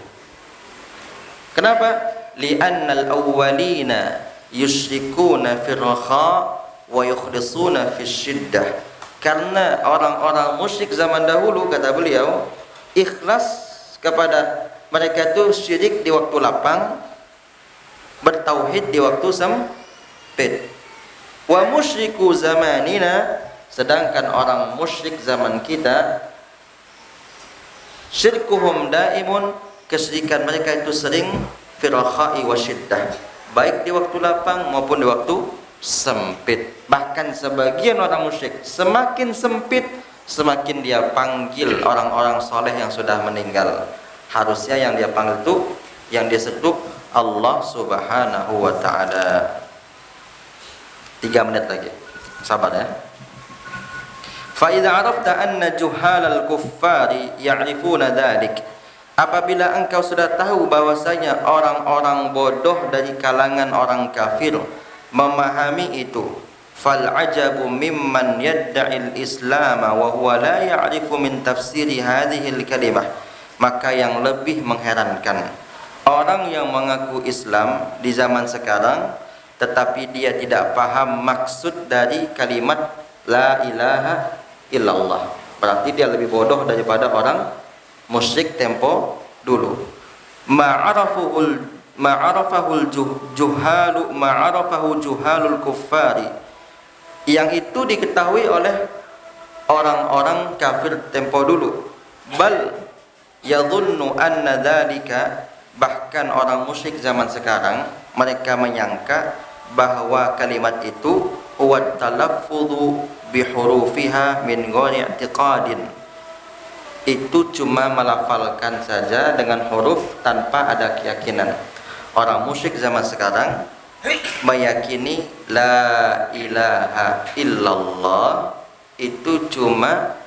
Kenapa? Li'annal awwalina yusyrikuna fil rakha wa yukhlisuna fis syiddah. Karena orang-orang musyrik zaman dahulu, kata beliau, ikhlas kepada mereka itu syirik di waktu lapang, bertauhid di waktu sempit. Wa musyriku zamanina, sedangkan orang musyrik zaman kita, syirkuhum daimun, kesyirikan mereka itu sering fil rakha'i wa syiddah, baik di waktu lapang maupun di waktu sempit. Bahkan sebagian orang musyrik semakin sempit semakin dia panggil orang-orang soleh yang sudah meninggal. Harusnya yang dia panggil itu, yang dia seru Allah subhanahu wa ta'ala. 3 menit lagi, sabar ya. Fa idza arafta anna juhalal kuffari ya'rifuna dzalik, apabila engkau sudah tahu bahwasanya orang-orang bodoh dari kalangan orang kafir memahami itu, fal ajabu mimman yadda'il islam wa huwa la ya'rifu min tafsiri hadhil kalimah, maka yang lebih mengherankan orang yang mengaku Islam di zaman sekarang tetapi dia tidak paham maksud dari kalimat la ilaha illallah. Berarti dia lebih bodoh daripada orang musyrik tempo dulu. Ma'arafahul juhalul kuffari, yang itu diketahui oleh orang-orang kafir tempo dulu. Bal yadhunnu anna dzalika, bahkan orang musyrik zaman sekarang mereka menyangka bahwa kalimat itu huwa talaffudhu bihurufiha min ghairi i'tiqadin, itu cuma melafalkan saja dengan huruf tanpa ada keyakinan. Orang musyrik zaman sekarang meyakini la ilaha illallah itu cuma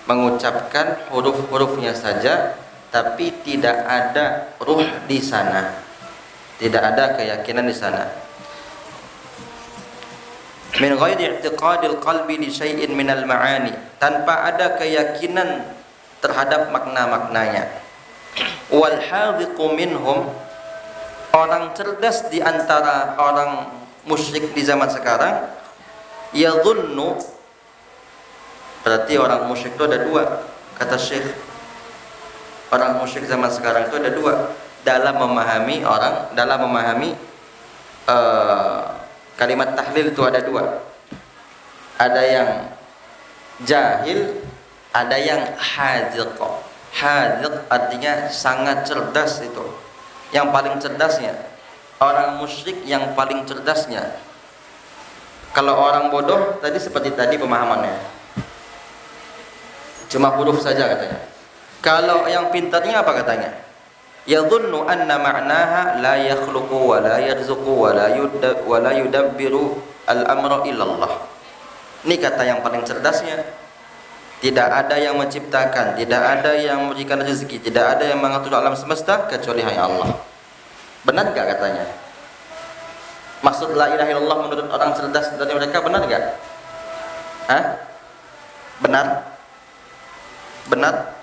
mengucapkan huruf-hurufnya saja, tapi tidak ada ruh di sana, tidak ada keyakinan di sana. Min ghairi i'tiqadil qalbi li syai'in minal ma'ani, tanpa ada keyakinan terhadap makna-maknanya. Wal hadhiqu minhum, orang cerdas di antara orang musyrik di zaman sekarang, yadhunnu, berarti orang musyrik itu ada 2, kata Syekh. Orang musyrik zaman sekarang itu ada 2 dalam memahami kalimat tahlil itu ada 2. Ada yang jahil, ada yang haziq. Haziq artinya sangat cerdas, itu yang paling cerdasnya. Orang musyrik yang paling cerdasnya. Kalau orang bodoh tadi seperti tadi pemahamannya, cuma huruf saja katanya. Kalau yang pintarnya apa katanya? Yadhunnu anna ma'naha la yakhluqu wa la yarzuqu wa la yudabbiru al-amra illallah. Ini kata yang paling cerdasnya. Tidak ada yang menciptakan, tidak ada yang memberikan rezeki, tidak ada yang mengatur alam semesta kecuali hanya Allah. Benar enggak katanya? Maksud la ilaha illallah menurut orang cerdas dari mereka benar enggak? Hah? Benar? Benar?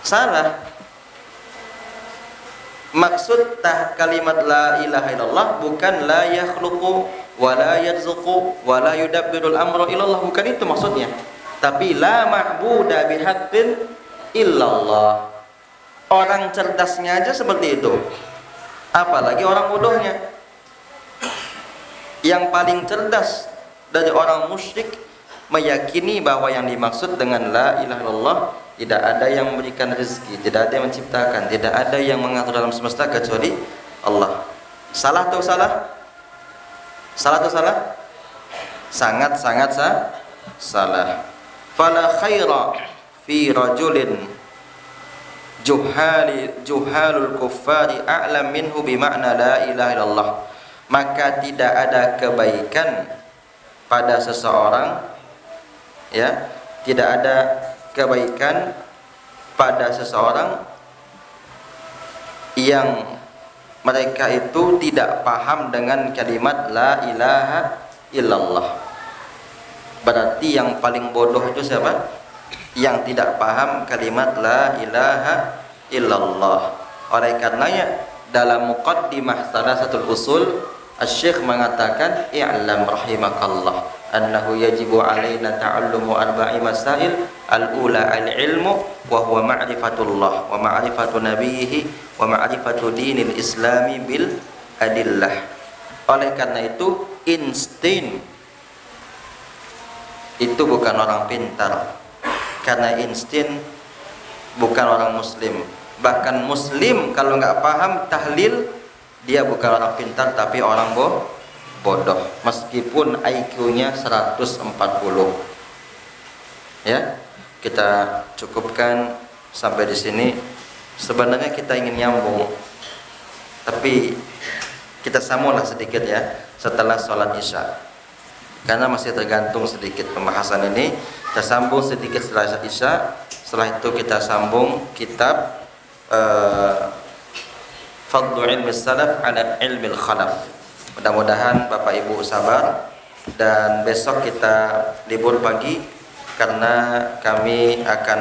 Salah. Maksud kalimat la ilaha illallah bukan la yakhluqu wa la yarzuqu wa la yudabbirul amra illallah, bukan itu maksudnya. Tapi la ma'buda bihaqqin illallah. Orang cerdasnya aja seperti itu, apalagi orang bodohnya. Yang paling cerdas dari orang musyrik meyakini bahwa yang dimaksud dengan la ilaha illallah tidak ada yang memberikan rezeki, tidak ada yang menciptakan, tidak ada yang mengatur dalam semesta kecuali Allah. Salah atau salah? Salah atau salah? Sangat-sangat salah. Fala khaira fi rajulin juhalul kuffari a'lam minhu bima'na la ilaha illallah, maka tidak ada kebaikan pada seseorang, ya, tidak ada kebaikan pada seseorang yang mereka itu tidak paham dengan kalimat la ilaha illallah. Berarti yang paling bodoh itu siapa? Yang tidak paham kalimat la ilaha illallah. Oleh karenanya dalam muqaddimah Salasatul Usul, Asy-Syaikh mengatakan i'lam rahimakallah annahu yajibu alaina ta'allumu arba'i masail, al-ula al-ilmu wa huwa ma'rifatullah wa ma'rifatu nabiyhi wa ma'rifatu dinil islami bil adillah. Oleh karena itu insting itu bukan orang pintar, karena insting bukan orang muslim. Bahkan muslim kalau nggak paham tahlil, dia bukan orang pintar tapi orang bodoh, meskipun IQ-nya 140. Ya, kita cukupkan sampai di sini. Sebenarnya kita ingin nyambung, tapi kita sambunglah sedikit ya setelah sholat isya, karena masih tergantung sedikit pembahasan ini. Kita sambung sedikit setelah isya. Setelah itu kita sambung kitab Fadlu ilmi salaf ala ilmi khalaf. Mudah-mudahan Bapak Ibu sabar, dan besok kita libur pagi karena kami akan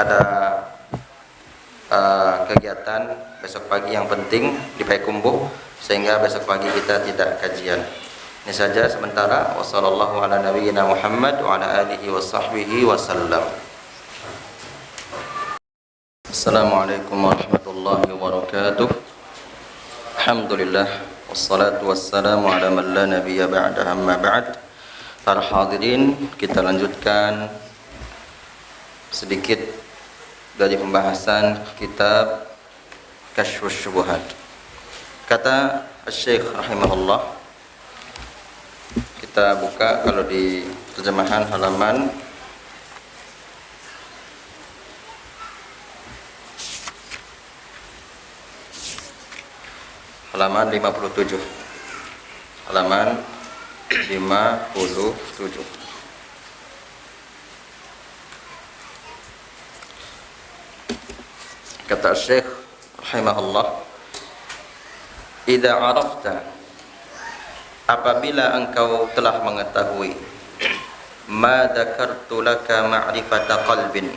ada kegiatan besok pagi yang penting di Payakumbuh, sehingga besok pagi kita tidak kajian. Ini saja sementara. Wassallallahu ala nabiyyina Muhammad wa ala alihi washabbihi wasallam. Assalamualaikum warahmatullahi wabarakatuh. Alhamdulillah wassalatu wassalamu ala man la nabiyya ba'da, amma ba'd. Para hadirin, kita lanjutkan sedikit dari pembahasan kitab Kasyfus Syubuhat. Kata Asy-Syaikh rahimahullah, kita buka kalau di terjemahan halaman halaman 57. Halaman 57. Kata Syekh rahimahullah, idza arafta, apabila engkau telah mengetahui, ma dzakartu laka ma'rifata qalbin,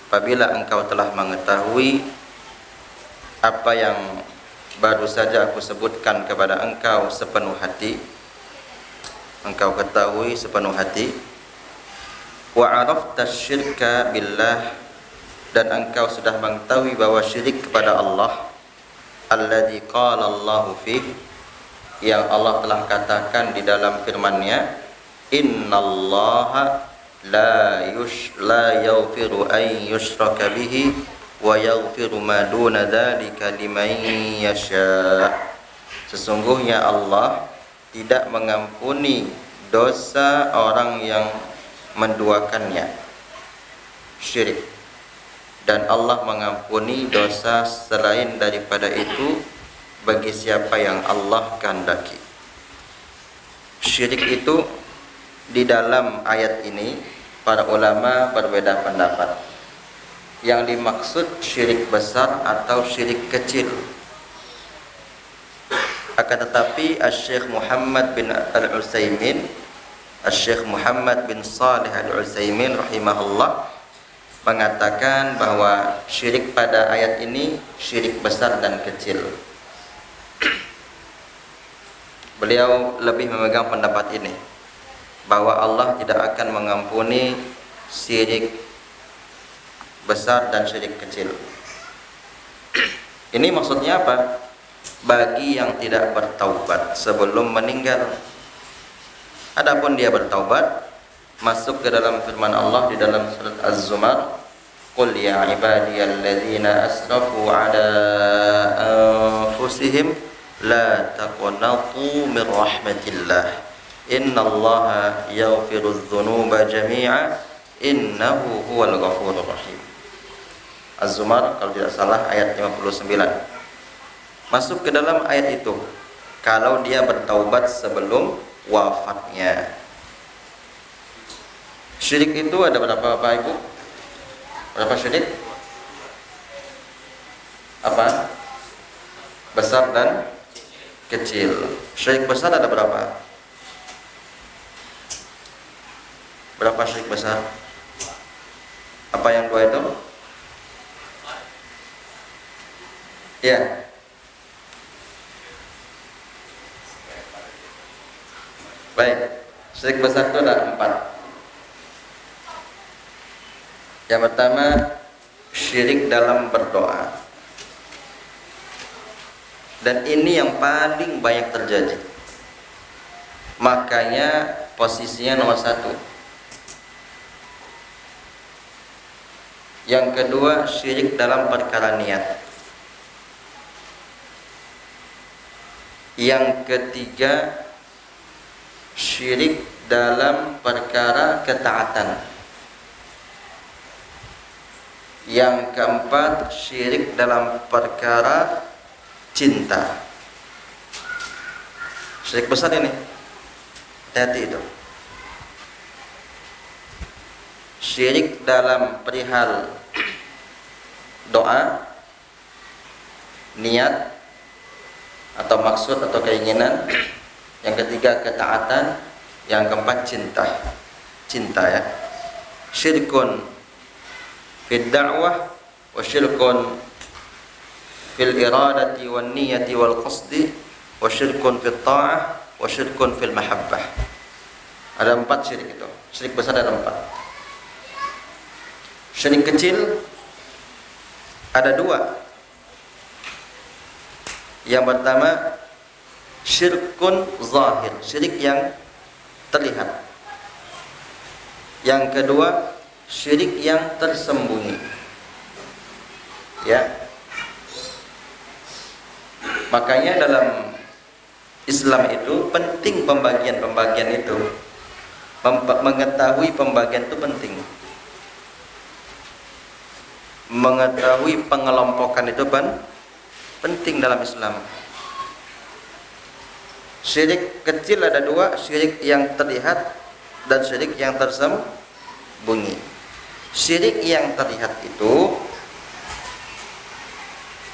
apabila engkau telah mengetahui apa yang baru saja aku sebutkan kepada engkau sepenuh hati, engkau ketahui sepenuh hati, wa arafta syirka billah, dan engkau sudah mengetahui bahwa syirik kepada Allah, alladzi qala Allahu fi, yang Allah telah katakan di dalam firman-Nya, innallaha la yaghfiru an yushraka bihi wa yaghfiru ma duna dzalika liman yasha. Sesungguhnya Allah tidak mengampuni dosa orang yang menduakannya, syirik, dan Allah mengampuni dosa selain daripada itu bagi siapa yang Allah kehendaki. Syirik itu di dalam ayat ini para ulama berbeda pendapat. Yang dimaksud syirik besar atau syirik kecil. Akan tetapi Asy-Syaikh Muhammad bin Al-Utsaimin, Asy-Syaikh Muhammad bin Shalih Al-Utsaimin rahimahullah mengatakan bahwa syirik pada ayat ini syirik besar dan kecil. Beliau lebih memegang pendapat ini, bahwa Allah tidak akan mengampuni syirik besar dan syirik kecil. Ini maksudnya apa? Bagi yang tidak bertaubat sebelum meninggal. Adapun dia bertaubat, masuk ke dalam firman Allah di dalam surat Az-Zumar, qul ya ibadiyalladzina asrafu ala anfusihim la taqnatu min rahmatillah innallaha yaghfirudz dzunuba jami'a innahu huwal ghafurur rahim. Az-Zumar kalau tidak salah ayat 59. Masuk ke dalam ayat itu kalau dia bertaubat sebelum wafatnya. Syirik itu ada berapa Bapak Ibu? Berapa syirik? Apa? Besar dan kecil. Syirik besar ada berapa? Berapa syirik besar? Apa yang dua itu? Ya. Baik. Syirik besar itu ada 4. Yang pertama, syirik dalam berdoa. Dan ini yang paling banyak terjadi. Makanya posisinya nomor 1. Yang kedua, syirik dalam perkara niat. Yang ketiga, syirik dalam perkara ketaatan. Yang keempat, syirik dalam perkara cinta. Syirik besar ini. Hati-hati itu. Syirik dalam perihal doa, niat atau maksud atau keinginan. Yang ketiga, ketaatan. Yang keempat, cinta. Cinta ya. Syirkun fid da'wah wa syirkun fil iradati wan niyati wal qasdi wa syirkun fit ta'ah wa syirkun fil mahabbah. Ada 4 syirik itu. Syirik besar ada 4. Syirik kecil ada 2. Yang pertama, syirkun zahir, syirik yang terlihat. Yang kedua, syirik yang tersembunyi. Ya. Makanya dalam Islam itu penting pembagian-pembagian itu. Mengetahui pembagian itu penting. Mengetahui pengelompokan itu penting dalam Islam. Syirik kecil ada 2, syirik yang terlihat dan syirik yang tersembunyi. Syirik yang terlihat itu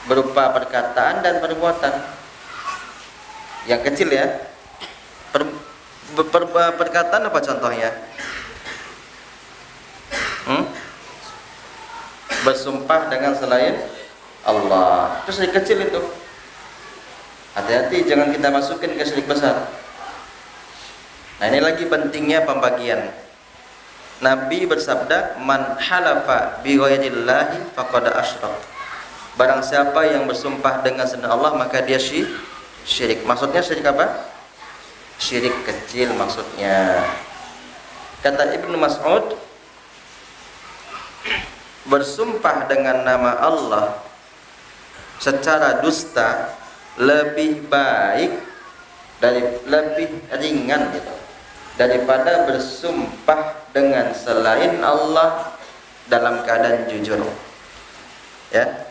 berupa perkataan dan perbuatan. Yang kecil ya. Perkataan apa contohnya? Bersumpah dengan selain Allah. Itu syirik kecil itu. Hati-hati jangan kita masukin ke syirik besar. Nah, ini lagi pentingnya pembagian. Nabi bersabda, "Man halafa bi ghairillahi faqad asyrak." Barang siapa yang bersumpah dengan selain Allah maka dia syirik. Maksudnya syirik apa? Syirik kecil maksudnya. Kata Ibnu Mas'ud, bersumpah dengan nama Allah secara dusta lebih baik lebih ringan gitu daripada bersumpah dengan selain Allah dalam keadaan jujur. Ya.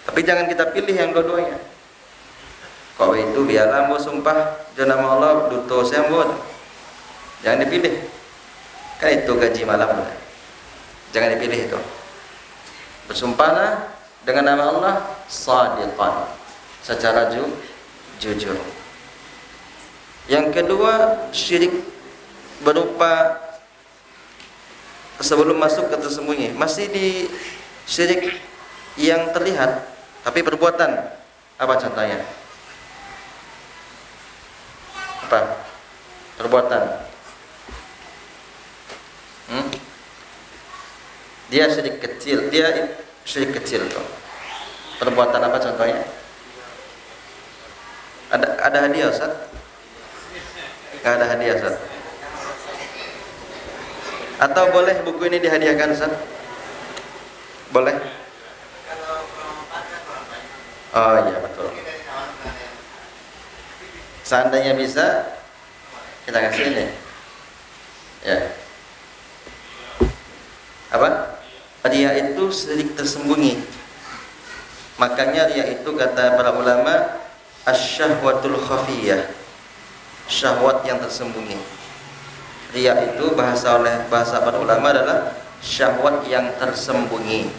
Tapi jangan kita pilih yang dua-duanya. Kau itu biarlah mau sumpah dengan nama Allah duto sembut. Jangan dipilih. Kan itu gaji malam. Jangan dipilih itu. Bersumpahlah dengan nama Allah shadiqan, secara jujur. Yang kedua, syirik berupa sebelum masuk ke tersembunyi, masih di syirik yang terlihat tapi perbuatan. Apa contohnya? Apa? Perbuatan. Dia syirik kecil, tuh. Perbuatan apa contohnya? Ada hadiah, Ustaz? Nggak ada hadiah, Ustaz? Atau boleh buku ini dihadiahkan, Ustaz? Boleh? Oh iya, betul. Seandainya bisa, kita kasih ini. Ya. Apa? Riya itu syirik tersembunyi. Makanya riya itu kata para ulama asyahwatul khafiyah, syahwat yang tersembunyi. Riya itu bahasa para ulama adalah syahwat yang tersembunyi.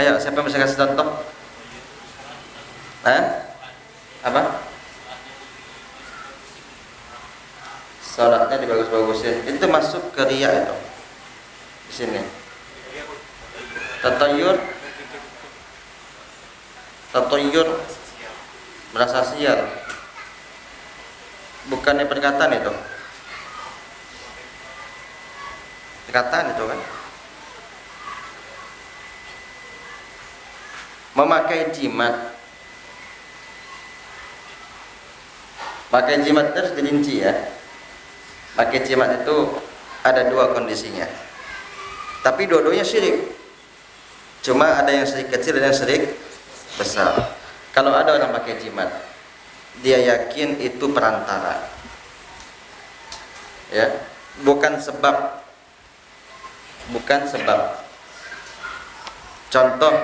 Ayo, siapa yang bisa kasih contoh? Apa? Salatnya dibagus-bagusin. Itu masuk ke riya itu. Di sini. Tatayur merasa sial. Bukannya perkataan itu. Perkataan itu kan. Memakai jimat. Pakai jimat terus dirinci ya. Pakai jimat itu ada dua kondisinya. Tapi dua-duanya syirik. Cuma ada yang syirik kecil dan yang syirik besar. Kalau ada orang pakai jimat, dia yakin itu perantara. Ya, bukan sebab. Contoh,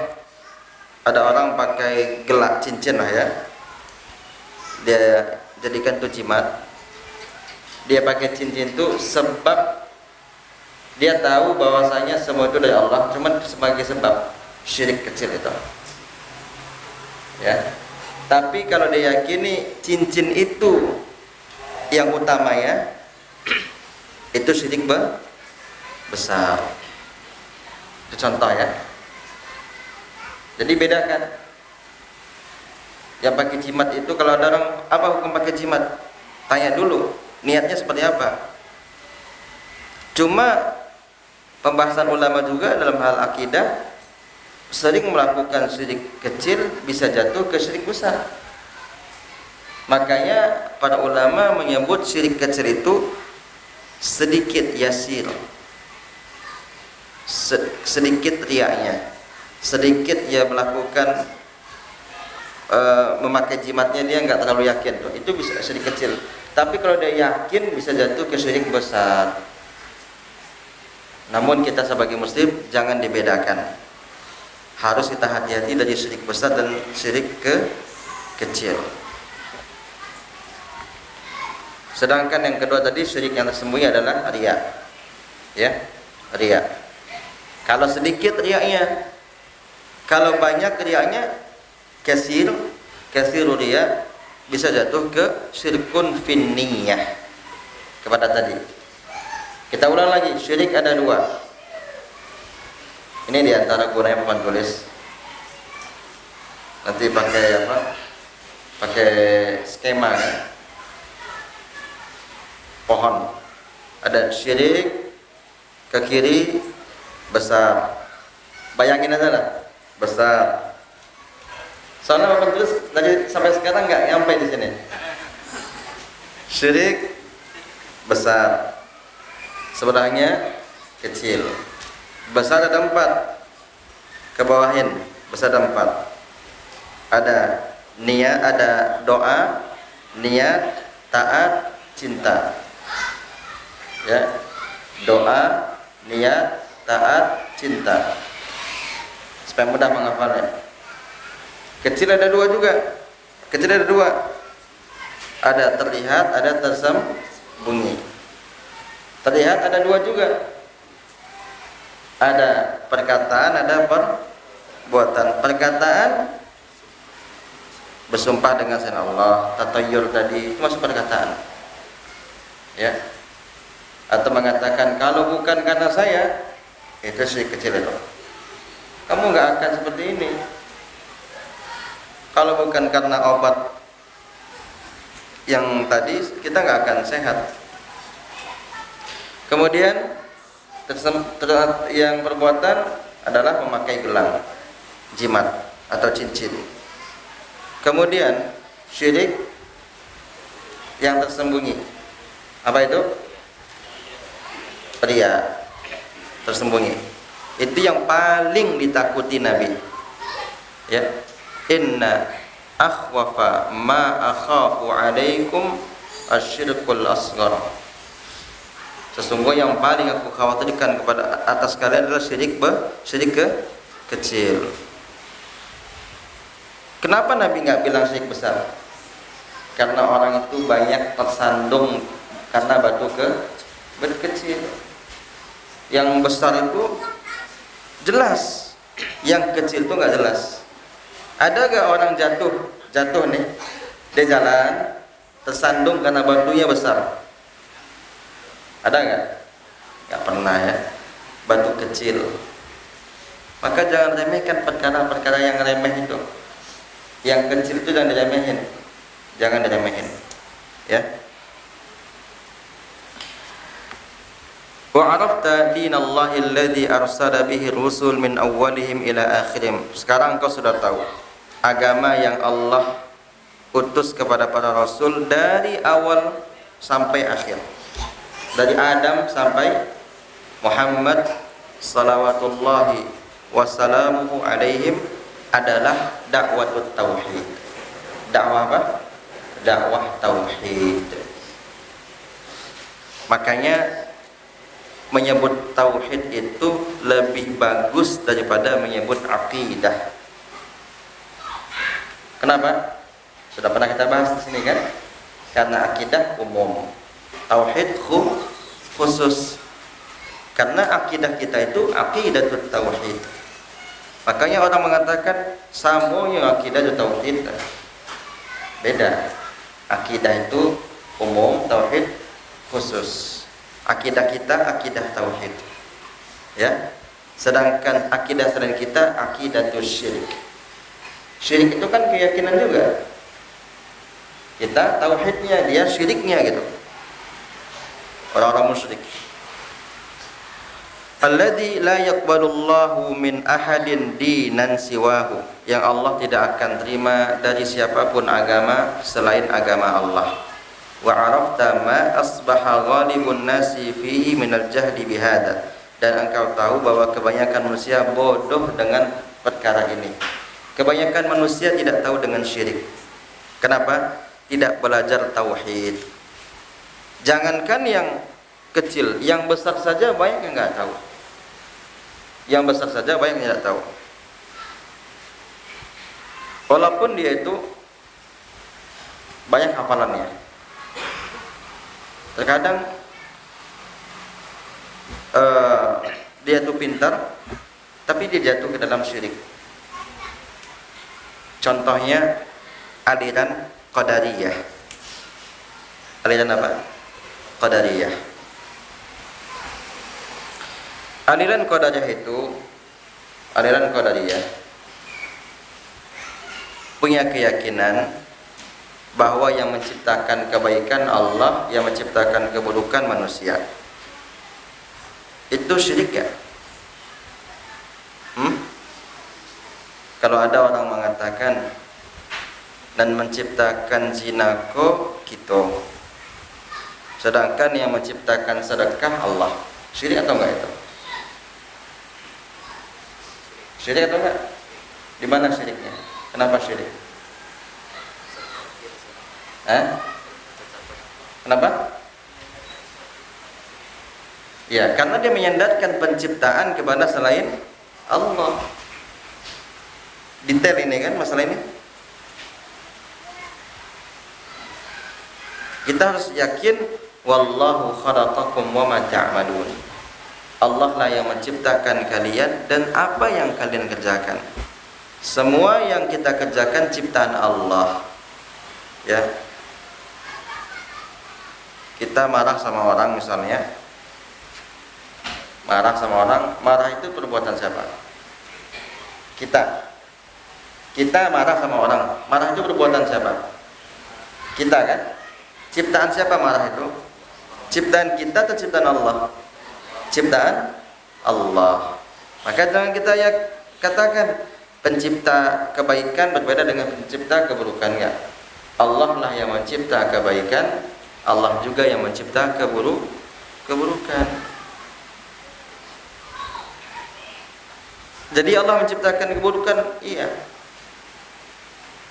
ada orang pakai gelang cincin lah ya. Dia jadikan itu jimat. Dia pakai cincin itu sebab dia tahu bahwasanya semua itu dari Allah, cuman sebagai sebab syirik kecil itu. Ya. Tapi kalau dia yakini cincin itu yang utamanya, itu syirik besar. Itu contoh ya. Jadi bedakan. Yang pakai jimat itu, kalau ada orang, apa hukum pakai jimat? Tanya dulu, niatnya seperti apa? Cuma pembahasan ulama juga dalam hal akidah, sering melakukan syirik kecil bisa jatuh ke syirik besar. Makanya para ulama menyebut syirik kecil itu sedikit yasir, sedikit riaknya, sedikit dia melakukan memakai jimatnya, dia nggak terlalu yakin tuh, itu bisa syirik kecil. Tapi kalau dia yakin bisa jatuh ke syirik besar. Namun kita sebagai muslim jangan dibedakan. Harus kita hati-hati dari syirik besar dan syirik kecil. Sedangkan yang kedua tadi, syirik yang tersembunyi adalah riya. Ya, riya. Kalau sedikit riyanya, kalau banyak riyanya, kasiru riya, bisa jatuh ke syirkun finniyah. Kepada tadi. Kita ulang lagi, syirik ada dua. Ini diantara gunanya papan tulis. Nanti pakai apa? Pakai skema kan? Pohon. Ada syirik ke kiri besar. Bayangin aja lah, besar. Soalnya papan tulis tadi sampai sekarang nggak nyampe di sini. Syirik besar. Sebelahnya kecil. Besar ada 4. Ke bawahin besar ada 4. Ada niat, ada doa, niat, taat, cinta. Ya. Doa, niat, taat, cinta. Supaya mudah menghafalnya. Kecil ada 2 juga. Kecil ada 2. Ada terlihat, ada tersembunyi. Terlihat ada 2 juga. Ada perkataan, ada perbuatan. Perkataan bersumpah dengan selain Allah, tatayur tadi itu masuk perkataan. Ya. Atau mengatakan kalau bukan karena saya, itu syirik kecil itu. Kamu nggak akan seperti ini. Kalau bukan karena obat yang tadi, kita nggak akan sehat. Kemudian yang perbuatan adalah memakai gelang, jimat atau cincin. Kemudian syirik yang tersembunyi. Apa itu? Riya tersembunyi. Itu yang paling ditakuti Nabi. Ya. Inna akhwafa ma akhafu alaikum asyirkul asghar. Sesungguhnya yang paling aku khawatirkan kepada atas kalian adalah syirik kecil. Kenapa Nabi nggak bilang syirik besar? Karena orang itu banyak tersandung karena batu kecil. Yang besar itu jelas, yang kecil itu nggak jelas. Ada gak orang jatuh nih, dia jalan tersandung karena batunya besar? Ada nggak? Nggak pernah ya. Batu kecil. Maka jangan remehkan perkara-perkara yang remeh itu. Yang kecil itu jangan diremehin. Jangan diremehin. Ya. Wa arafta dinallahi alladhi arsala bihi rusul min awwalihim ila akhirihim. Sekarang kau sudah tahu agama yang Allah utus kepada para rasul dari awal sampai akhir. Dari Adam sampai Muhammad salawatullahi wassalamuhu alaihim adalah dakwah tauhid. Dakwah apa? Dakwah tauhid. Makanya menyebut tauhid itu lebih bagus daripada menyebut akidah. Kenapa? Sudah pernah kita bahas di sini kan? Karena akidah umum, tauhid khusus. Karena akidah kita itu aqidatut tauhid. Makanya orang mengatakan samonya akidah itu tauhid. Beda. Akidah itu umum, tauhid khusus. Akidah kita akidah tauhid. Ya. Sedangkan akidah selain kita akidatus syirik. Syirik itu kan keyakinan juga. Kita tauhidnya, dia syiriknya gitu. Orang-orang musyrik. Alladzi la yaqbalullahu min ahadin dinan siwahu. Yang Allah tidak akan terima dari siapapun agama selain agama Allah. Wa arafta ma asbaha ghalibun nasi fihi minal jahli bihada. Dan engkau tahu bahwa kebanyakan manusia bodoh dengan perkara ini. Kebanyakan manusia tidak tahu dengan syirik. Kenapa? Tidak belajar tauhid. Jangankan yang kecil, yang besar saja banyak yang nggak tahu. Yang besar saja banyak yang tidak tahu. Walaupun dia itu banyak hafalannya. Terkadang dia itu pintar, tapi dia jatuh ke dalam syirik. Contohnya aliran Qadariyah. Aliran apa? Qadariyah. Aliran Qadariyah punya keyakinan bahwa yang menciptakan kebaikan Allah, yang menciptakan keburukan manusia. Itu syirik ya? Kalau ada orang mengatakan dan menciptakan zinako kita, sedangkan yang menciptakan sedekah Allah, syirik atau enggak itu? Syirik atau enggak? Di mana syiriknya? Kenapa syirik? Kenapa? Ya, karena dia menyandarkan penciptaan kepada selain Allah. Detail ini kan masalah ini. Kita harus yakin wallahu khalaqakum wa ma ta'malun. Allah lah yang menciptakan kalian dan apa yang kalian kerjakan. Semua yang kita kerjakan ciptaan Allah. Ya. Kita marah sama orang misalnya. Marah itu perbuatan siapa? Kita marah sama orang. Marah itu perbuatan siapa? Kita kan? Ciptaan siapa marah itu? Ciptaan kita atau ciptaan Allah? Ciptaan Allah. Maka jangan kita ya katakan pencipta kebaikan berbeda dengan pencipta keburukan. Enggak. Allah lah yang mencipta kebaikan, Allah juga yang mencipta keburukan. Jadi Allah menciptakan keburukan, iya.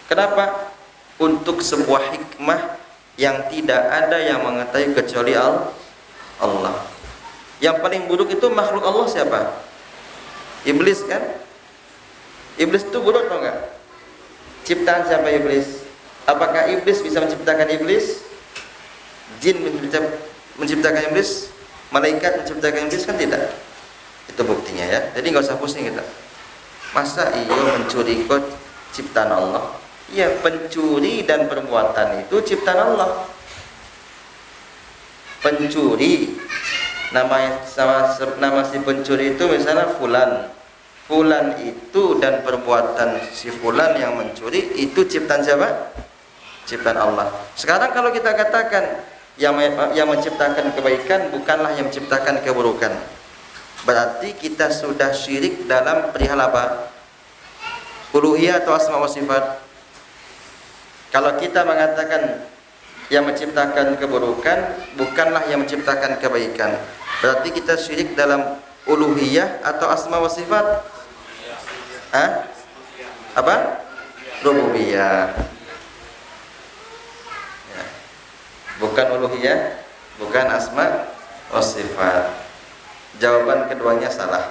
Kenapa? Untuk sebuah hikmah yang tidak ada yang mengetahui kecuali Allah. Yang paling buruk itu makhluk Allah siapa? Iblis kan? Iblis itu buruk atau enggak? Ciptaan siapa iblis? Apakah iblis bisa menciptakan iblis? Jin menciptakan iblis? Malaikat menciptakan iblis? Kan tidak. Itu buktinya ya. Jadi nggak usah pusing kita. Masa iyo mencuri kok ciptaan Allah? Ya, pencuri dan perbuatan itu ciptaan Allah. Pencuri, nama si pencuri itu misalnya fulan. Fulan itu dan perbuatan si fulan yang mencuri itu ciptaan siapa? Ciptaan Allah. Sekarang kalau kita katakan yang menciptakan kebaikan bukanlah yang menciptakan keburukan, berarti kita sudah syirik dalam perihal apa? Uluhiyah atau asma wa sifat. Kalau kita mengatakan yang menciptakan keburukan bukanlah yang menciptakan kebaikan, berarti kita syirik dalam uluhiyah atau asma wa sifat. Apa? Rububiyah. Ya. Bukan uluhiyah, bukan asma wa sifat. Jawaban keduanya salah.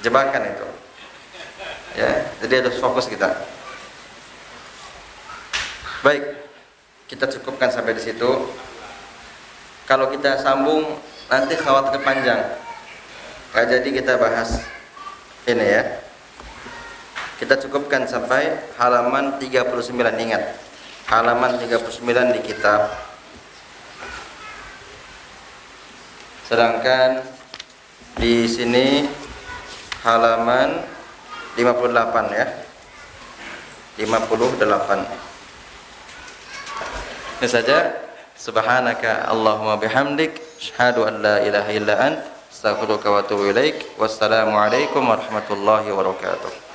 Jebakan itu. Ya, jadi harus fokus kita. Baik, kita cukupkan sampai di situ. Kalau kita sambung nanti khawatir panjang. Nggak jadi kita bahas ini ya. Kita cukupkan sampai halaman 39. Ingat, halaman 39 di kitab. Sedangkan di sini halaman 58 ya. 58. Ini saja. Subhanaka Allahumma bihamdik, asyhadu an la ilaha illa ant, astaghfiruka wa atubu ilaik. Wassalamualaikum warahmatullahi wabarakatuh.